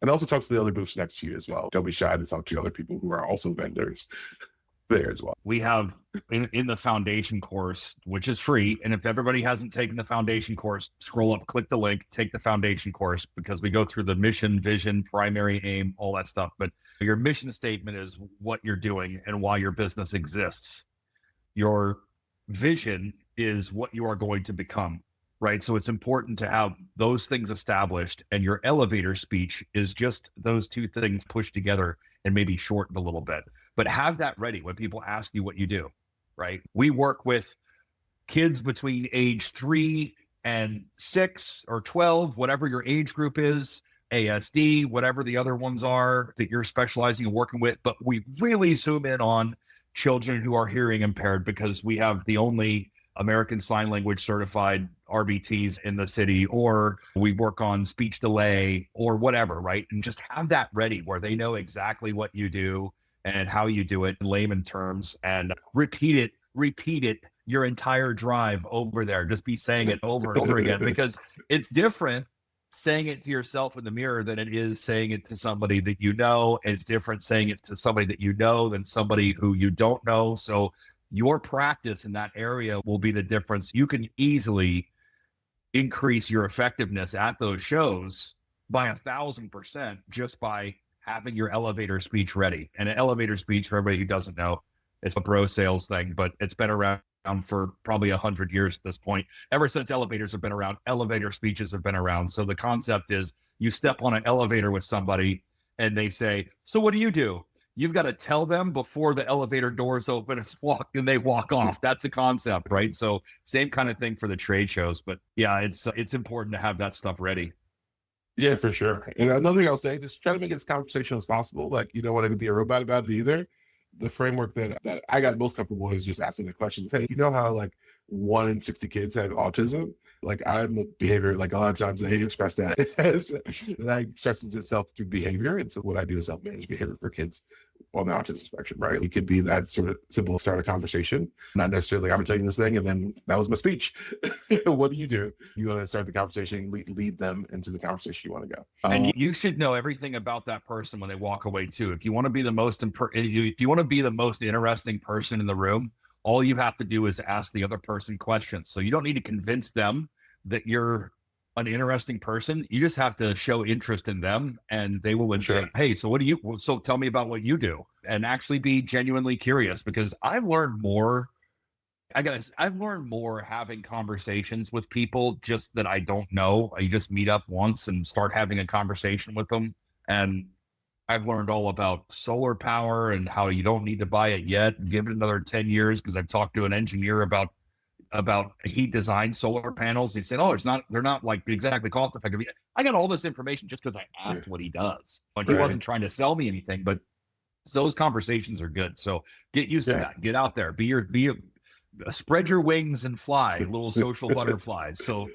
And also talk to the other booths next to you as well. Don't be shy to talk to other people who are also vendors there as well. We have in the foundation course, which is free. And if everybody hasn't taken the foundation course, scroll up, click the link, take the foundation course, because we go through the mission, vision, primary aim, all that stuff. But your mission statement is what you're doing and why your business exists. Your vision is what you are going to become, right? So it's important to have those things established, and your elevator speech is just those 2 things pushed together and maybe shortened a little bit. But have that ready when people ask you what you do, right? We work with kids between age 3 and 6 or 12, whatever your age group is, ASD, whatever the other ones are that you're specializing and working with. But we really zoom in on children who are hearing impaired, because we have the only American Sign Language certified RBTs in the city, or we work on speech delay or whatever, right? And just have that ready where they know exactly what you do and how you do it in layman terms, and repeat it your entire drive over there. Just be saying it over and over again, because it's different saying it to yourself in the mirror than it is saying it to somebody that you know. It's different saying it to somebody that you know than somebody who you don't know. So your practice in that area will be the difference. You can easily increase your effectiveness at those shows by 1,000% just by having your elevator speech ready. And an elevator speech, for everybody who doesn't know, it's a bro sales thing, but it's been around for probably 100 years at this point. Ever since elevators have been around, elevator speeches have been around. So the concept is you step on an elevator with somebody and they say, so what do you do? You've got to tell them before the elevator doors open and they walk off. That's the concept, right? So same kind of thing for the trade shows. But yeah, it's important to have that stuff ready. Yeah, for sure. And another thing I'll say, just try to make it as conversational as possible. Like, you don't want to be a robot about it either. The framework that I got most comfortable with is just asking the questions. Hey, you know how like 1 in 60 kids have autism? Like, I'm a behavior, like a lot of times they express that. That expresses itself through behavior. And so what I do is help manage behavior for kids on the autism spectrum, right? It could be that sort of simple start a conversation, not necessarily I'm telling you this thing and then that was my speech. What do? You want to start the conversation, lead them into the conversation you want to go. And you should know everything about that person when they walk away too. If you want to be the most interesting person in the room, all you have to do is ask the other person questions. So you don't need to convince them that you're an interesting person. You just have to show interest in them, and they will say, hey, so tell me about what you do, and actually be genuinely curious, because I've learned more having conversations with people just that I don't know. You just meet up once and start having a conversation with them. And I've learned all about solar power and how you don't need to buy it yet. Give it another 10 years, because I've talked to an engineer about he designed solar panels. He said, oh, they're not like exactly cost effective. I got all this information just because I asked what he does. But he wasn't trying to sell me anything. But those conversations are good. So get used to that. Get out there. Spread your wings and fly, little social butterflies. So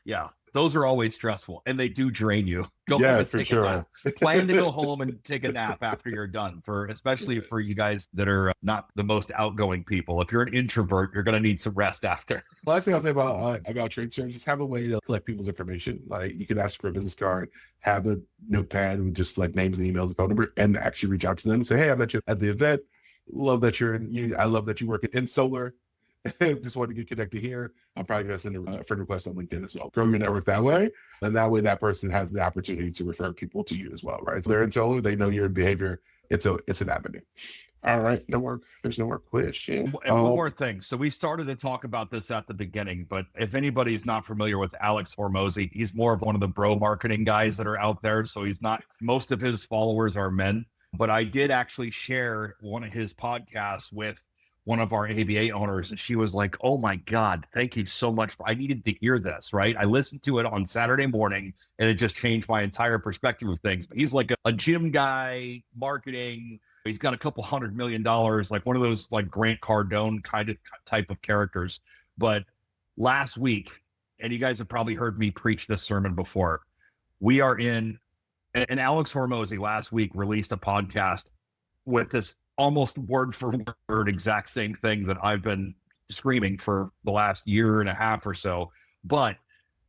yeah, those are always stressful, and they do drain you. For sure. Plan to go home and take a nap after you're done, especially for you guys that are not the most outgoing people. If you're an introvert, you're going to need some rest after. Last thing I'll say about trade shows, just have a way to collect people's information. Like, you can ask for a business card, have a notepad with just like names and emails and phone number, and actually reach out to them and say, hey, I met you at the event. Love that I love that you work in solar. Just want to get connected here. I'm probably going to send a friend request on LinkedIn as well. Grow your network that way. And that way that person has the opportunity to refer people to you as well, right? So they're in solar, they know your behavior. It's an avenue. All right. There's no more question. And one more thing. So we started to talk about this at the beginning, but if anybody's not familiar with Alex Hormozy, he's more of one of the bro marketing guys that are out there. So most of his followers are men, but I did actually share one of his podcasts with one of our ABA owners, and she was like, oh my God, thank you so much. I needed to hear this, right? I listened to it on Saturday morning, and it just changed my entire perspective of things. But he's like a gym guy, marketing. He's got a couple $100 million, like one of those like Grant Cardone type of characters. But last week, and you guys have probably heard me preach this sermon before, and Alex Hormozy last week released a podcast with this almost word for word exact same thing that I've been screaming for the last year and a half or so. But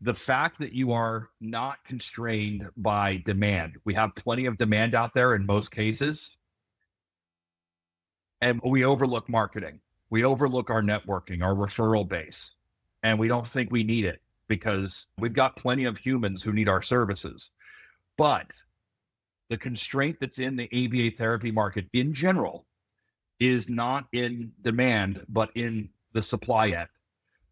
the fact that you are not constrained by demand, we have plenty of demand out there in most cases, and we overlook marketing. We overlook our networking, our referral base, and we don't think we need it because we've got plenty of humans who need our services. But the constraint that's in the ABA therapy market in general is not in demand, but in the supply end.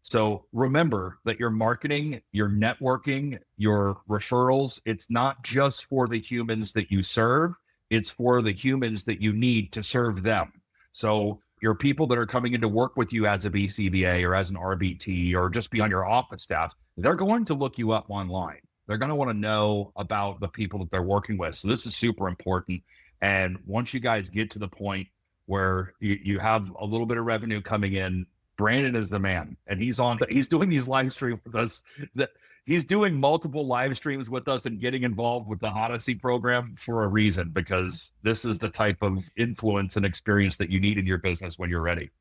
So remember that your marketing, your networking, your referrals, it's not just for the humans that you serve, it's for the humans that you need to serve them. So your people that are coming in to work with you as a BCBA or as an RBT or just be on your office staff, they're going to look you up online. They're going to want to know about the people that they're working with. So this is super important. And once you guys get to the point where you have a little bit of revenue coming in, Brandon is the man. And he's doing these live streams with us. He's doing multiple live streams with us and getting involved with the Odyssey program for a reason, because this is the type of influence and experience that you need in your business when you're ready.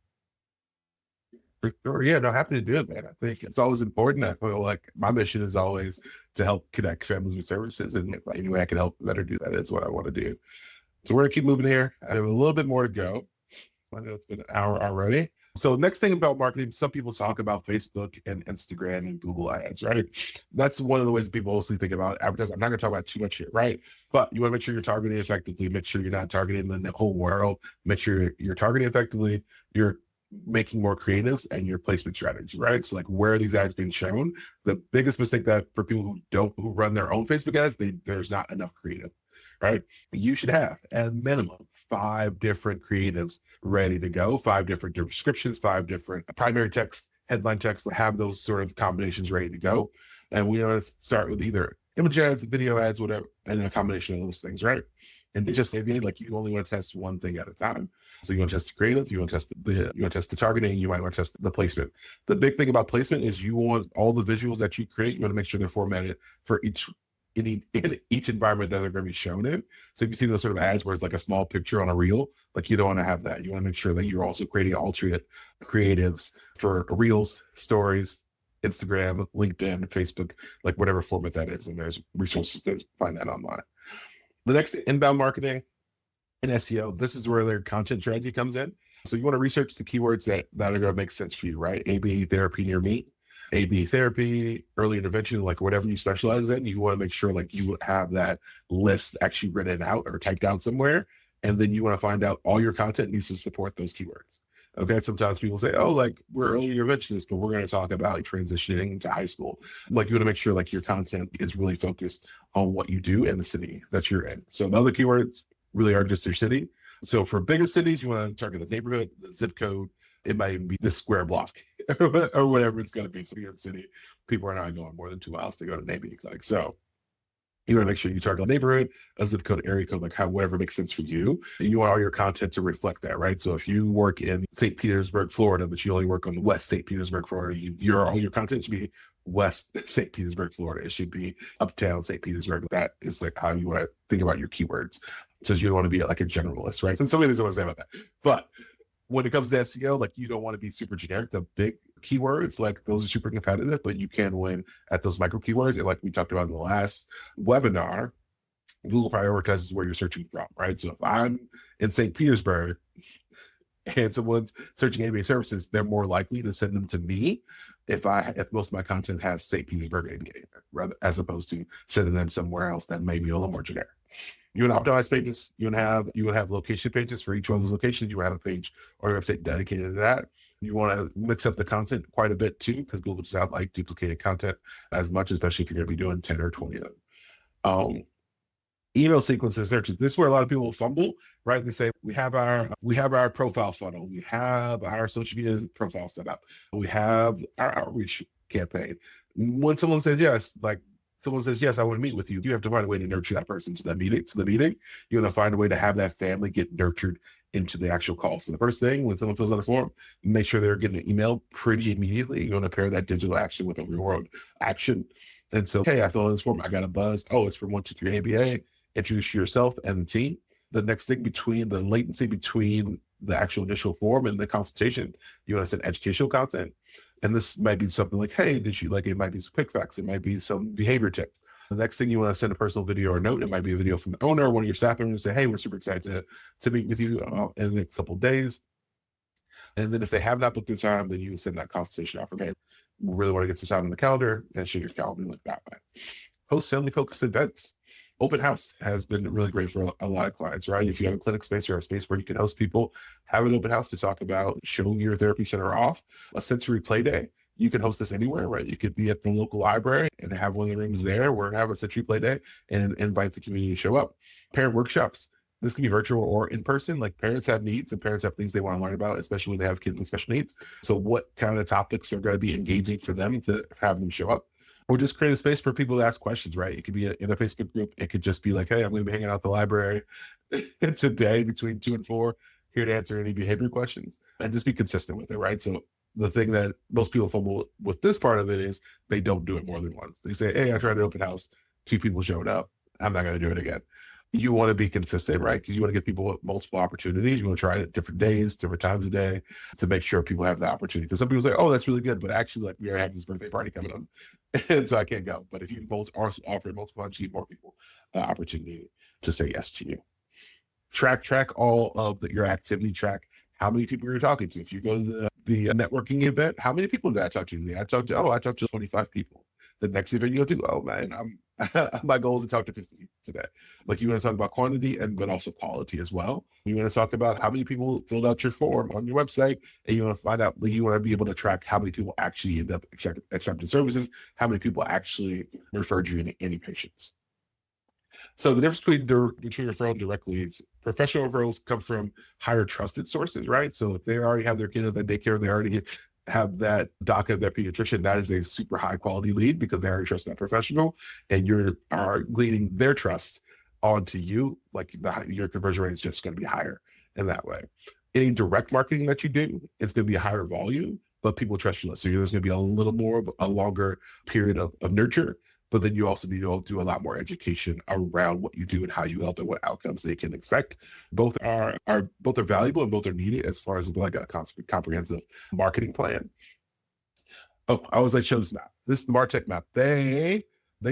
For sure. Yeah, no, happy to do it, man. I think it's always important. I feel like my mission is always to help connect families with services. And if any way I can help better do that, is what I want to do. So we're going to keep moving here. I have a little bit more to go. I know it's been an hour already. So next thing about marketing, some people talk about Facebook and Instagram and Google ads, right? That's one of the ways people mostly think about advertising. I'm not going to talk about too much here, right? But you want to make sure you're targeting effectively, make sure you're not targeting the whole world, make sure you're targeting effectively, you're making more creatives and your placement strategy, right? So like, where are these ads being shown? The biggest mistake that for people who run their own Facebook ads, there's not enough creative, right? You should have at minimum 5 different creatives ready to go, 5 different descriptions, 5 different primary text, headline text, have those sort of combinations ready to go. And we want to start with either image ads, video ads, whatever, and a combination of those things, right? And just maybe like you only want to test one thing at a time. So you want to test the creative, you want to test the targeting, you might want to test the placement. The big thing about placement is you want all the visuals that you create, you want to make sure they're formatted for each environment that they're going to be shown in. So if you see those sort of ads where it's like a small picture on a reel, like you don't want to have that. You want to make sure that you're also creating alternate creatives for reels, stories, Instagram, LinkedIn, Facebook, like whatever format that is. And there's resources to find that online. The next, inbound marketing and SEO. This is where their content strategy comes in. So you want to research the keywords that are going to make sense for you, right? ABA therapy near me. ABA therapy, early intervention, like whatever you specialize in, you want to make sure like you have that list actually written out or typed out somewhere. And then you want to find out all your content needs to support those keywords. Okay. Sometimes people say, oh, like we're early interventionists, but we're going to talk about transitioning to high school. Like you want to make sure like your content is really focused on what you do in the city that you're in. So the other keywords really are just your city. So for bigger cities, you want to target the neighborhood, the zip code. It might even be the square block or whatever it's going to be. So New York City, people are not going more than 2 miles to go to neighborhood. Like, so you want to make sure you target a neighborhood, a zip code, area code, like whatever makes sense for you. And you want all your content to reflect that, right? So if you work in St. Petersburg, Florida, but you only work on the West St. Petersburg, Florida, all your content should be West St. Petersburg, Florida. It should be uptown St. Petersburg. That is like how you want to think about your keywords. So you don't want to be like a generalist, right? And somebody doesn't want to say about that. But when it comes to SEO, like you don't want to be super generic. The big keywords, like those are super competitive, but you can win at those micro keywords. And like we talked about in the last webinar, Google prioritizes where you're searching from, right? So if I'm in St. Petersburg and someone's searching ABA services, they're more likely to send them to me if most of my content has St. Petersburg ABA, rather as opposed to sending them somewhere else that may be a little more generic. You want to optimize pages. You want to have location pages for each one of those locations. You want to have a page or a website dedicated to that. You want to mix up the content quite a bit too, because Google does not like duplicated content as much, especially if you're going to be doing 10 or 20 of them. Email sequences searches. This is where a lot of people fumble, right? They say we have our profile funnel, we have our social media profile set up, we have our outreach campaign. When someone says yes, I want to meet with you, you have to find a way to nurture that person to the meeting. You're going to find a way to have that family get nurtured into the actual call. So the first thing, when someone fills out a form, make sure they're getting an email pretty immediately. You're going to pair that digital action with a real world action. And so, hey, I filled out this form, I got a buzz. Oh, it's from 123 ABA. Introduce yourself and the team. The next thing between the latency between the actual initial form and the consultation, you want to send educational content. And this might be something like, hey, it might be some quick facts. It might be some behavior checks. The next thing you want to send a personal video or note. It might be a video from the owner or one of your staff members and say, hey, we're super excited to meet with you in the next couple of days. And then if they have not booked their time, then you can send that consultation offer. Hey, we really want to get some time on the calendar and share your calendar like that way. Host family focused events. Open house has been really great for a lot of clients, right? If you have a clinic space or a space where you can host people, have an open house to talk about showing your therapy center off. A sensory play day. You can host this anywhere, right? You could be at the local library and have one of the rooms there where have a sensory play day and invite the community to show up. Parent workshops. This can be virtual or in person. Like parents have needs and parents have things they want to learn about, especially when they have kids with special needs. So what kind of topics are going to be engaging for them to have them show up? Or just create a space for people to ask questions, right? It could be in a Facebook group. It could just be like, hey, I'm going to be hanging out at the library today between 2 and 4, here to answer any behavior questions, and just be consistent with it, right? So the thing that most people fumble with this part of it is they don't do it more than once. They say, hey, I tried an open house, 2 people showed up. I'm not going to do it again. You want to be consistent, right? Because you want to give people multiple opportunities. You want to try it at different days, different times a day to make sure people have the opportunity. Because some people say, oh, that's really good. But actually, like, we are having this birthday party coming up. And so I can't go. But if you both are offering multiple, you give more people the opportunity to say yes to you. Track all of your activity. Track how many people you're talking to. If you go to the networking event, how many people did I talk to? I talked to 25 people. The next event you go to, oh man, my goal is to talk to 50 today. Like you want to talk about quantity but also quality as well. You want to talk about how many people filled out your form on your website, and you want to find out, you want to be able to track how many people actually end up accepting services, how many people actually referred you to any patients. So the difference between referral and direct leads, professional referrals come from higher trusted sources, right? So if they already have their kid at the daycare, they already have that doc as their pediatrician, that is a super high quality lead because they already trust that professional, and you are leading their trust onto you. Like your conversion rate is just going to be higher in that way. Any direct marketing that you do, it's going to be a higher volume, but people trust you less. So there's going to be a little more of a longer period of nurture, but then you also need to do a lot more education around what you do and how you help and what outcomes they can expect. Both are valuable and both are needed as far as like a comprehensive marketing plan. Oh, I always like show this map. This is the MarTech map. They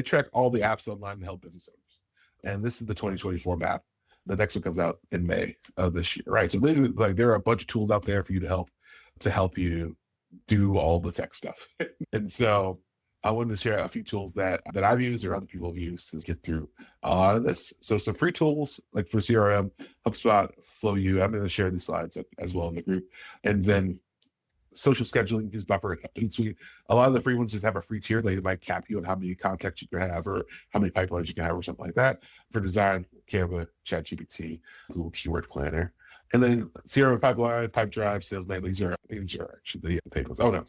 track all the apps online to help business owners. And this is the 2024 map. The next one comes out in May of this year, right? So basically, like there are a bunch of tools out there for you to help you do all the tech stuff. And so I wanted to share a few tools that I've used or other people have used to get through a lot of this. So some free tools like for CRM, HubSpot, FlowU. I'm going to share these slides as well in the group. And then social scheduling is Buffer and Suite. A lot of the free ones just have a free tier. They might cap you on how many contacts you can have or how many pipelines you can have or something like that. For design, Canva, ChatGPT, Google Keyword Planner. And then CRM pipeline, Pipedrive, Sales Mail. These are actually the papers. Oh no,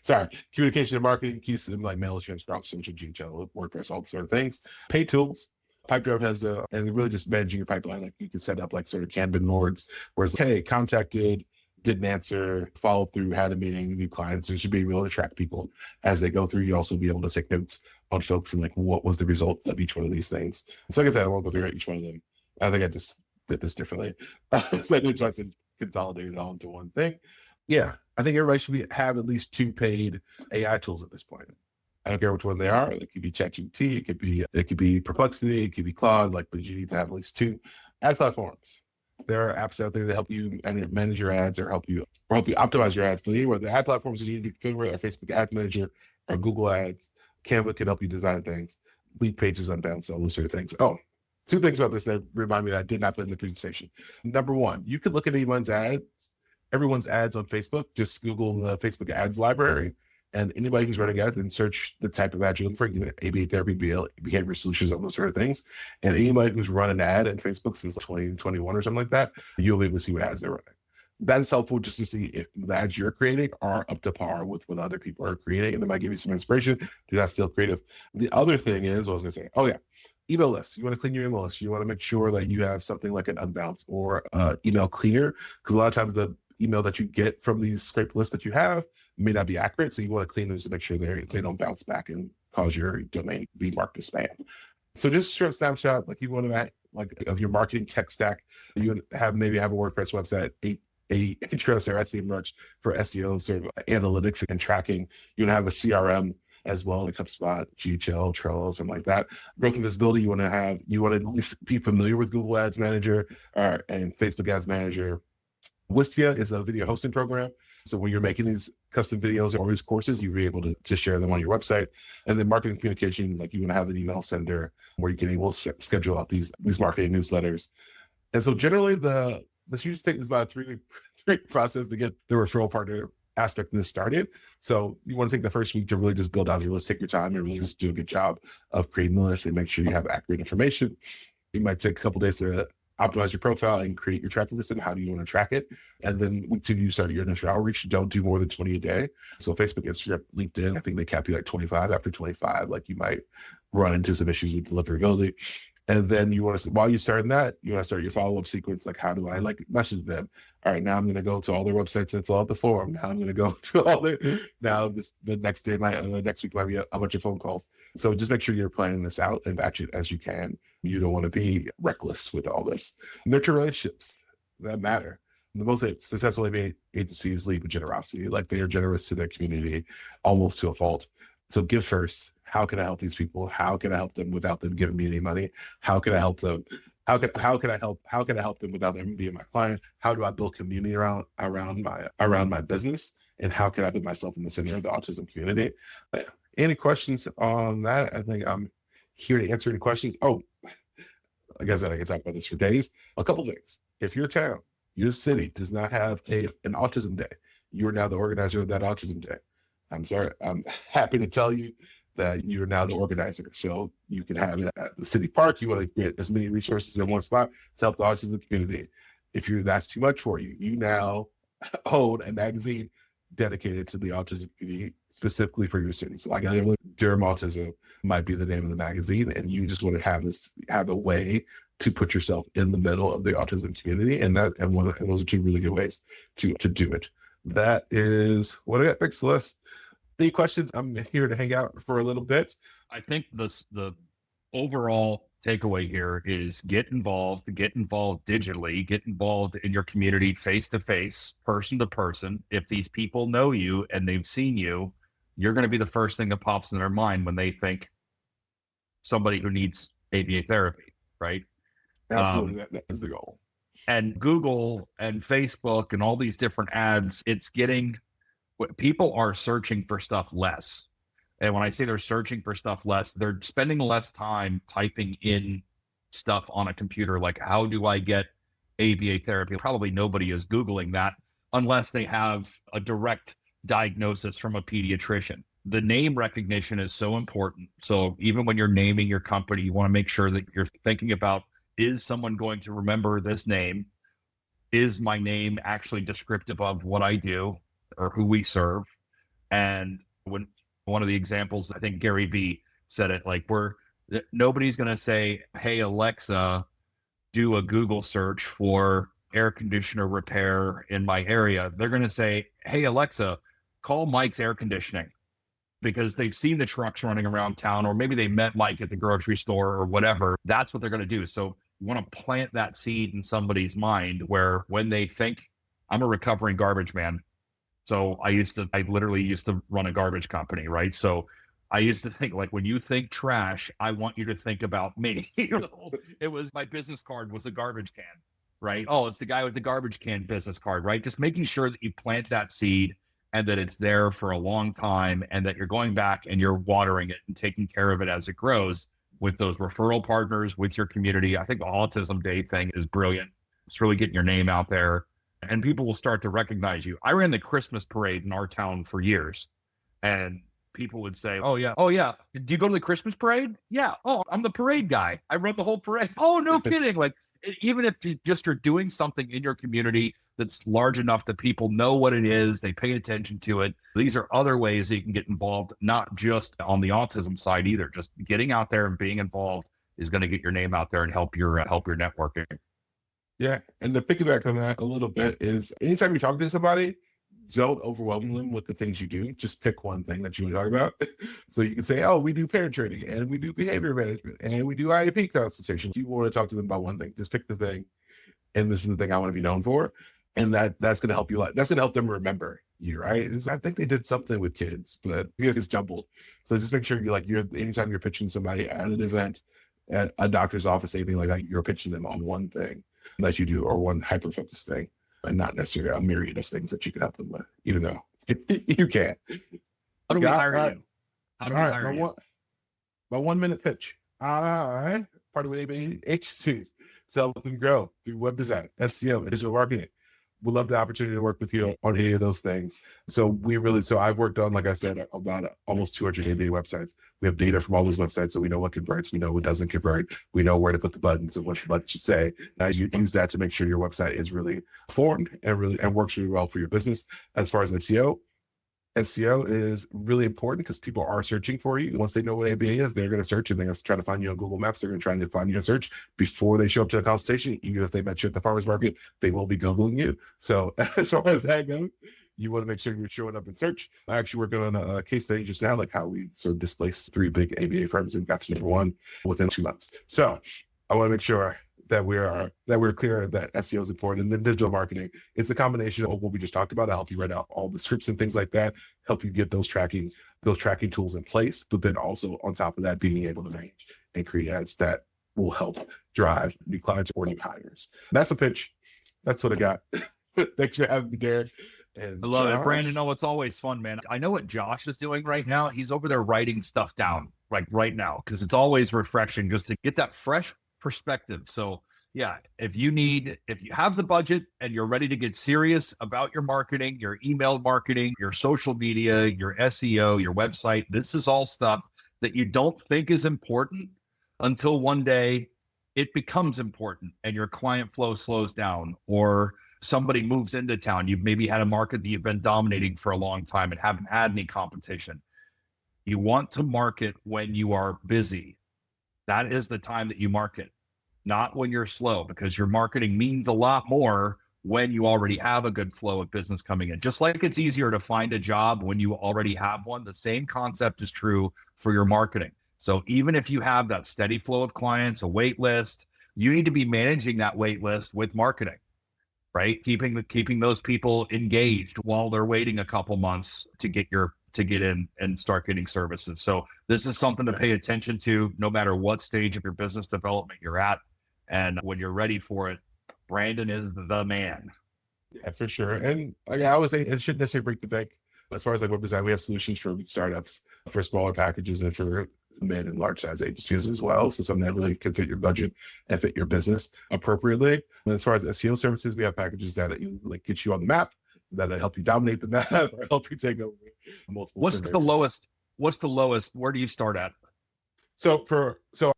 sorry. Communication and marketing, keys like MailChimp, Sprout, Central, GTL, WordPress, all the sort of things. Paid tools. Pipedrive has and really just managing your pipeline. Like you can set up like sort of Kanban boards, whereas hey, contacted, didn't answer, follow through, had a meeting, new clients. So you should be able to track people as they go through. You also be able to take notes on folks and like what was the result of each one of these things. So like I said, I won't go through each one of them. I think I just did this differently. So I tried to consolidate it all into one thing. Yeah, I think everybody should have at least 2 paid AI tools at this point. I don't care which one they are. It could be ChatGPT, it could be Perplexity, it could be Claude. Like, but you need to have at least 2 ad platforms. There are apps out there that help you manage your ads or help you optimize your ads. So anyway, the ad platforms you need to be familiar with are Facebook Ads Manager or Google Ads. Canva can help you design things, lead pages, unbounce, all those sort of things. Oh, 2 things about this that remind me that I did not put in the presentation. Number 1, you could look at everyone's ads on Facebook. Just Google the Facebook ads library, and anybody who's running ads and search the type of ad you're looking for, A/B therapy, behavior solutions, all those sort of things. And anybody who's run an ad in Facebook since 2021 or something like that, you'll be able to see what ads they're running. That is helpful just to see if the ads you're creating are up to par with what other people are creating, and it might give you some inspiration. Do that still creative. The other thing is, what I was going to say, oh yeah, email lists. You want to clean your email list. You want to make sure that you have something like an unbounce or email cleaner, because a lot of times the email that you get from these scraped lists that you have may not be accurate. So you want to clean those to make sure they don't bounce back and cause your domain to be marked as spam. So just short snapshot, like you want to of your marketing tech stack. You maybe have a WordPress website, a interest or SEO merch for SEO sort of analytics and tracking. You want to have a CRM as well, like HubSpot, GHL, Trello, something like that. Growth and visibility, you want to at least be familiar with Google Ads Manager and Facebook Ads Manager. Wistia is a video hosting program. So when you're making these custom videos or these courses, you'll be able to share them on your website. And then marketing communication, like you want to have an email sender where you can able to schedule out these marketing newsletters. And so generally this usually takes about a 3-week process to get the referral partner aspect of this started. So you want to take the first week to really just build out your list, take your time and really just do a good job of creating the list and make sure you have accurate information. You might take a couple days to optimize your profile and create your tracking list and how do you want to track it. And then until you start your initial outreach, don't do more than 20 a day. So Facebook, Instagram, LinkedIn, I think they cap you like 25. After 25, like you might run into some issues with deliverability. And then while you're starting that, you want to start your follow-up sequence. Like, how do I message them? All right, now I'm going to go to all their websites and fill out the form. Now I'm going to go to all the next week might be a bunch of phone calls. So just make sure you're planning this out and batch it as you can. You don't want to be reckless with all this. Nurture relationships that matter. The most successful agencies lead with generosity. Like they are generous to their community, almost to a fault. So give first. How can I help these people? How can I help them without them giving me any money? How can I help them? How can I help them without them being my client? How do I build community around my business? And how can I put myself in the center of the autism community? Any questions on that? I think I'm here to answer any questions. Oh, like I said, I can talk about this for days. A couple things. If your town, your city does not have an autism day, you are now the organizer of that autism day. I'm sorry. I'm happy to tell you that you're now the organizer. So you can have it at the city park. You want to get as many resources in one spot to help the autism community. If that's too much for you, you now own a magazine dedicated to the autism community, specifically for your city. So like Durham Autism might be the name of the magazine, and you just want to have a way to put yourself in the middle of the autism community. And those are 2 really good ways to do it. That is what I got. Thanks, Celeste. Any questions? I'm here to hang out for a little bit. I think the overall takeaway here is get involved digitally, get involved in your community face to face, person to person. If these people know you and they've seen you, you're going to be the first thing that pops in their mind when they think somebody who needs ABA therapy, right? Absolutely. That is the goal. And Google and Facebook and all these different ads, it's getting People are searching for stuff less. And when I say they're searching for stuff less, they're spending less time typing in stuff on a computer. Like, how do I get ABA therapy? Probably nobody is Googling that unless they have a direct diagnosis from a pediatrician. The name recognition is so important. So even when you're naming your company, you want to make sure that you're thinking about, is someone going to remember this name? Is my name actually descriptive of what I do or who we serve? And when one of the examples, I think Gary Vee said it, like, nobody's going to say, hey, Alexa, do a Google search for air conditioner repair in my area. They're going to say, hey, Alexa, call Mike's Air Conditioning, because they've seen the trucks running around town, or maybe they met Mike at the grocery store or whatever. That's what they're going to do. So you want to plant that seed in somebody's mind where when they think, I'm a recovering garbage man. So I literally used to run a garbage company, right? So I used to think, like, when you think trash, I want you to think about me. It was, my business card was a garbage can, right? Oh, it's the guy with the garbage can business card, right? Just making sure that you plant that seed and that it's there for a long time, and that you're going back and you're watering it and taking care of it as it grows with those referral partners, with your community. I think the Autism Day thing is brilliant. It's really getting your name out there, and people will start to recognize you. I ran the Christmas parade in our town for years, and people would say, oh yeah, do you go to the Christmas parade? Yeah. Oh, I'm the parade guy. I run the whole parade. Oh, no kidding. Like, even if you just are doing something in your community that's large enough that people know what it is, they pay attention to it. These are other ways that you can get involved, not just on the autism side either. Just getting out there and being involved is going to get your name out there and help your networking. Yeah. And the piggyback on that a little bit is, anytime you talk to somebody, don't overwhelm them with the things you do. Just pick one thing that you want to talk about. So you can say, oh, we do parent training, and we do behavior management, and we do IEP consultations. You want to talk to them about one thing, just pick the thing. And this is the thing I want to be known for. And that's going to help you. That's going to help them remember you, right? I think they did something with kids, but it's jumbled. So just make sure anytime you're pitching somebody at an event, at a doctor's office, anything like that, you're pitching them on one thing that you do, or one hyper-focused thing, and not necessarily a myriad of things that you can help them with, even though you can't. How do we hire you? How do we hire you? My 1 minute pitch. All right. Part of HCs. So help them grow through web design, SEO, and digital marketing. We'd love the opportunity to work with you on any of those things. So I've worked on, like I said, about almost 200 ABA websites. We have data from all those websites, so we know what converts, we know what doesn't convert, we know where to put the buttons and what the button should say. Now you use that to make sure your website is really formed and works really well for your business. As far as SEO is really important because people are searching for you. Once they know what ABA is, they're going to search, and they're going to try to find you on Google Maps. They're going to try to find you in search before they show up to the consultation. Even if they met you at the farmer's market, they will be Googling you. So as far as that goes, you want to make sure you're showing up in search. I actually worked on a case study just now, like how we sort of displaced 3 big ABA firms and got to number 1 within 2 months. So I want to make sure that we're clear that SEO is important. And then digital marketing, it's a combination of what we just talked about. I'll help you write out all the scripts and things like that, help you get those tracking tools in place. But then also on top of that, being able to manage and create ads that will help drive new clients or new hires. That's a pitch. That's what I got. Thanks for having me, Derek. And I love it, Brandon. No, it's always fun, man. I know what Josh is doing right now. He's over there writing stuff down, like right now, because it's always refreshing just to get that fresh perspective. So yeah, if you have the budget and you're ready to get serious about your marketing, your email marketing, your social media, your SEO, your website, this is all stuff that you don't think is important until one day it becomes important and your client flow slows down, or somebody moves into town. You've maybe had a market that you've been dominating for a long time and haven't had any competition. You want to market when you are busy. That is the time that you market, not when you're slow, because your marketing means a lot more when you already have a good flow of business coming in. Just like it's easier to find a job when you already have one, the same concept is true for your marketing. So even if you have that steady flow of clients, a wait list, you need to be managing that wait list with marketing, right? Keeping those people engaged while they're waiting a couple months to get in and start getting services. So this is something to pay attention to no matter what stage of your business development you're at. And when you're ready for it, Brandon is the man. Yeah, for sure. And like I always say, it shouldn't necessarily break the bank. As far as like web design, we have solutions for startups, for smaller packages, and for mid and large size agencies as well. So something that really can fit your budget and fit your business appropriately. And as far as SEO services, we have packages that like get you on the map, that help you dominate the map, or help you take over multiple. What's the lowest? What's the lowest? Where do you start at? So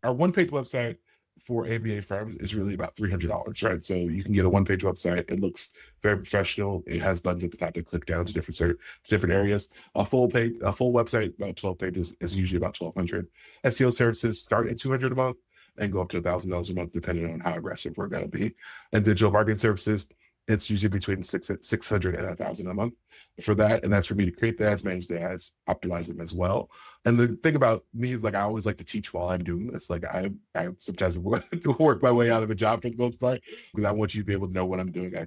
our one-page website for ABA firms is really about $300, right? So you can get a one-page website. It looks very professional. It has buttons at the top to click down to different areas. A full website, about 12 pages, is usually about $1,200. SEO services start at $200 a month and go up to $1,000 a month, depending on how aggressive we're going to be. And digital marketing services, it's usually between $600 and $1,000 a month for that. And that's for me to create the ads, manage the ads, optimize them as well. And the thing about me is, like, I always like to teach while I'm doing this. Like, I sometimes have to work my way out of a job for the most part, because I want you to be able to know what I'm doing. I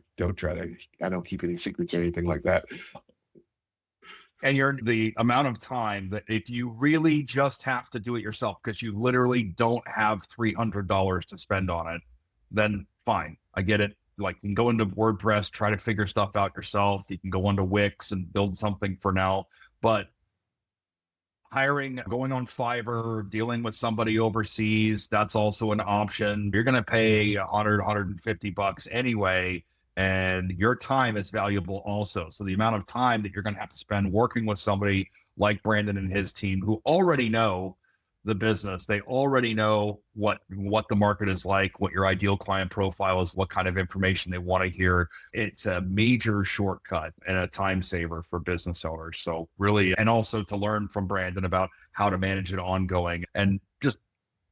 don't keep any secrets or anything like that. And you're the amount of time that if you really just have to do it yourself, because you literally don't have $300 to spend on it, then fine. I get it. Like, you can go into WordPress, try to figure stuff out yourself. You can go onto Wix and build something for now. But hiring, going on Fiverr, dealing with somebody overseas, that's also an option. You're going to pay $100, $150 anyway, and your time is valuable also. So the amount of time that you're going to have to spend working with somebody like Brandon and his team, who already know the business, they already know what the market is like, what your ideal client profile is, what kind of information they want to hear. It's a major shortcut and a time saver for business owners. So really, and also to learn from Brandon about how to manage it ongoing and just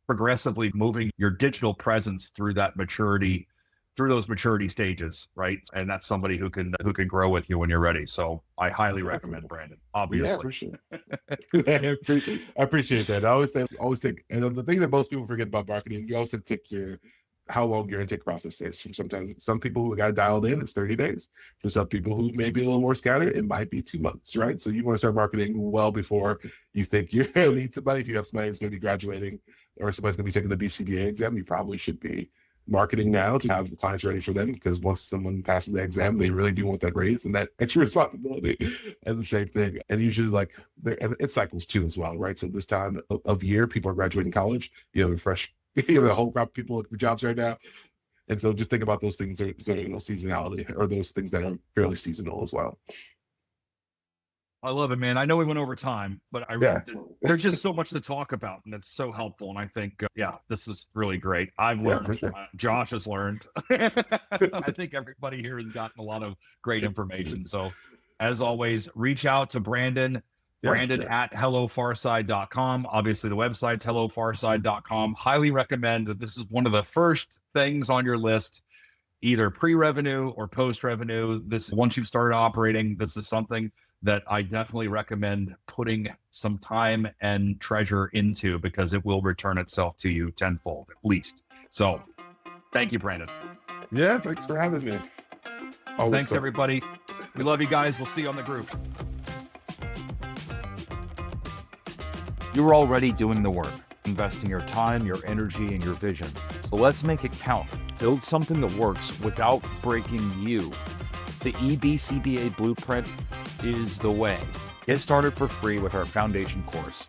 progressively moving your digital presence through that maturity, through those maturity stages, right? And that's somebody who can grow with you when you're ready. So I highly recommend Brandon, obviously. Yeah, for sure. I appreciate that. I always think, and the thing that most people forget about marketing, you also take how long your intake process is. Sometimes some people who got dialed in, it's 30 days. For some people who may be a little more scattered, it might be 2 months, right? So you want to start marketing well before you think you're going to need somebody. If you have somebody who's going to be graduating or somebody's going to be taking the BCBA exam, you probably should be marketing now to have the clients ready for them, because once someone passes the exam, they really do want that raise and that extra responsibility. And the same thing, and usually it cycles too as well, right? So this time of year, people are graduating college. You have a whole crop of people looking for jobs right now, and so just think about those things that are seasonality, or those things that are fairly seasonal as well. I love it, man. I know we went over time, but there's just so much to talk about, and it's so helpful. And I think, this is really great. I've learned, sure. Josh has learned. I think everybody here has gotten a lot of great information. So as always, reach out to Brandon, at hellofarside.com. Obviously the website's hellofarside.com. Highly recommend that. This is one of the first things on your list, either pre-revenue or post-revenue. Once you've started operating, this is something that I definitely recommend putting some time and treasure into, because it will return itself to you tenfold at least. So thank you, Brandon. Yeah, thanks for having me. Thanks, everybody. We love you guys. We'll see you on the group. You're already doing the work, investing your time, your energy, and your vision. So let's make it count. Build something that works without breaking you. The EBCBA Blueprint is the way. Get started for free with our foundation course.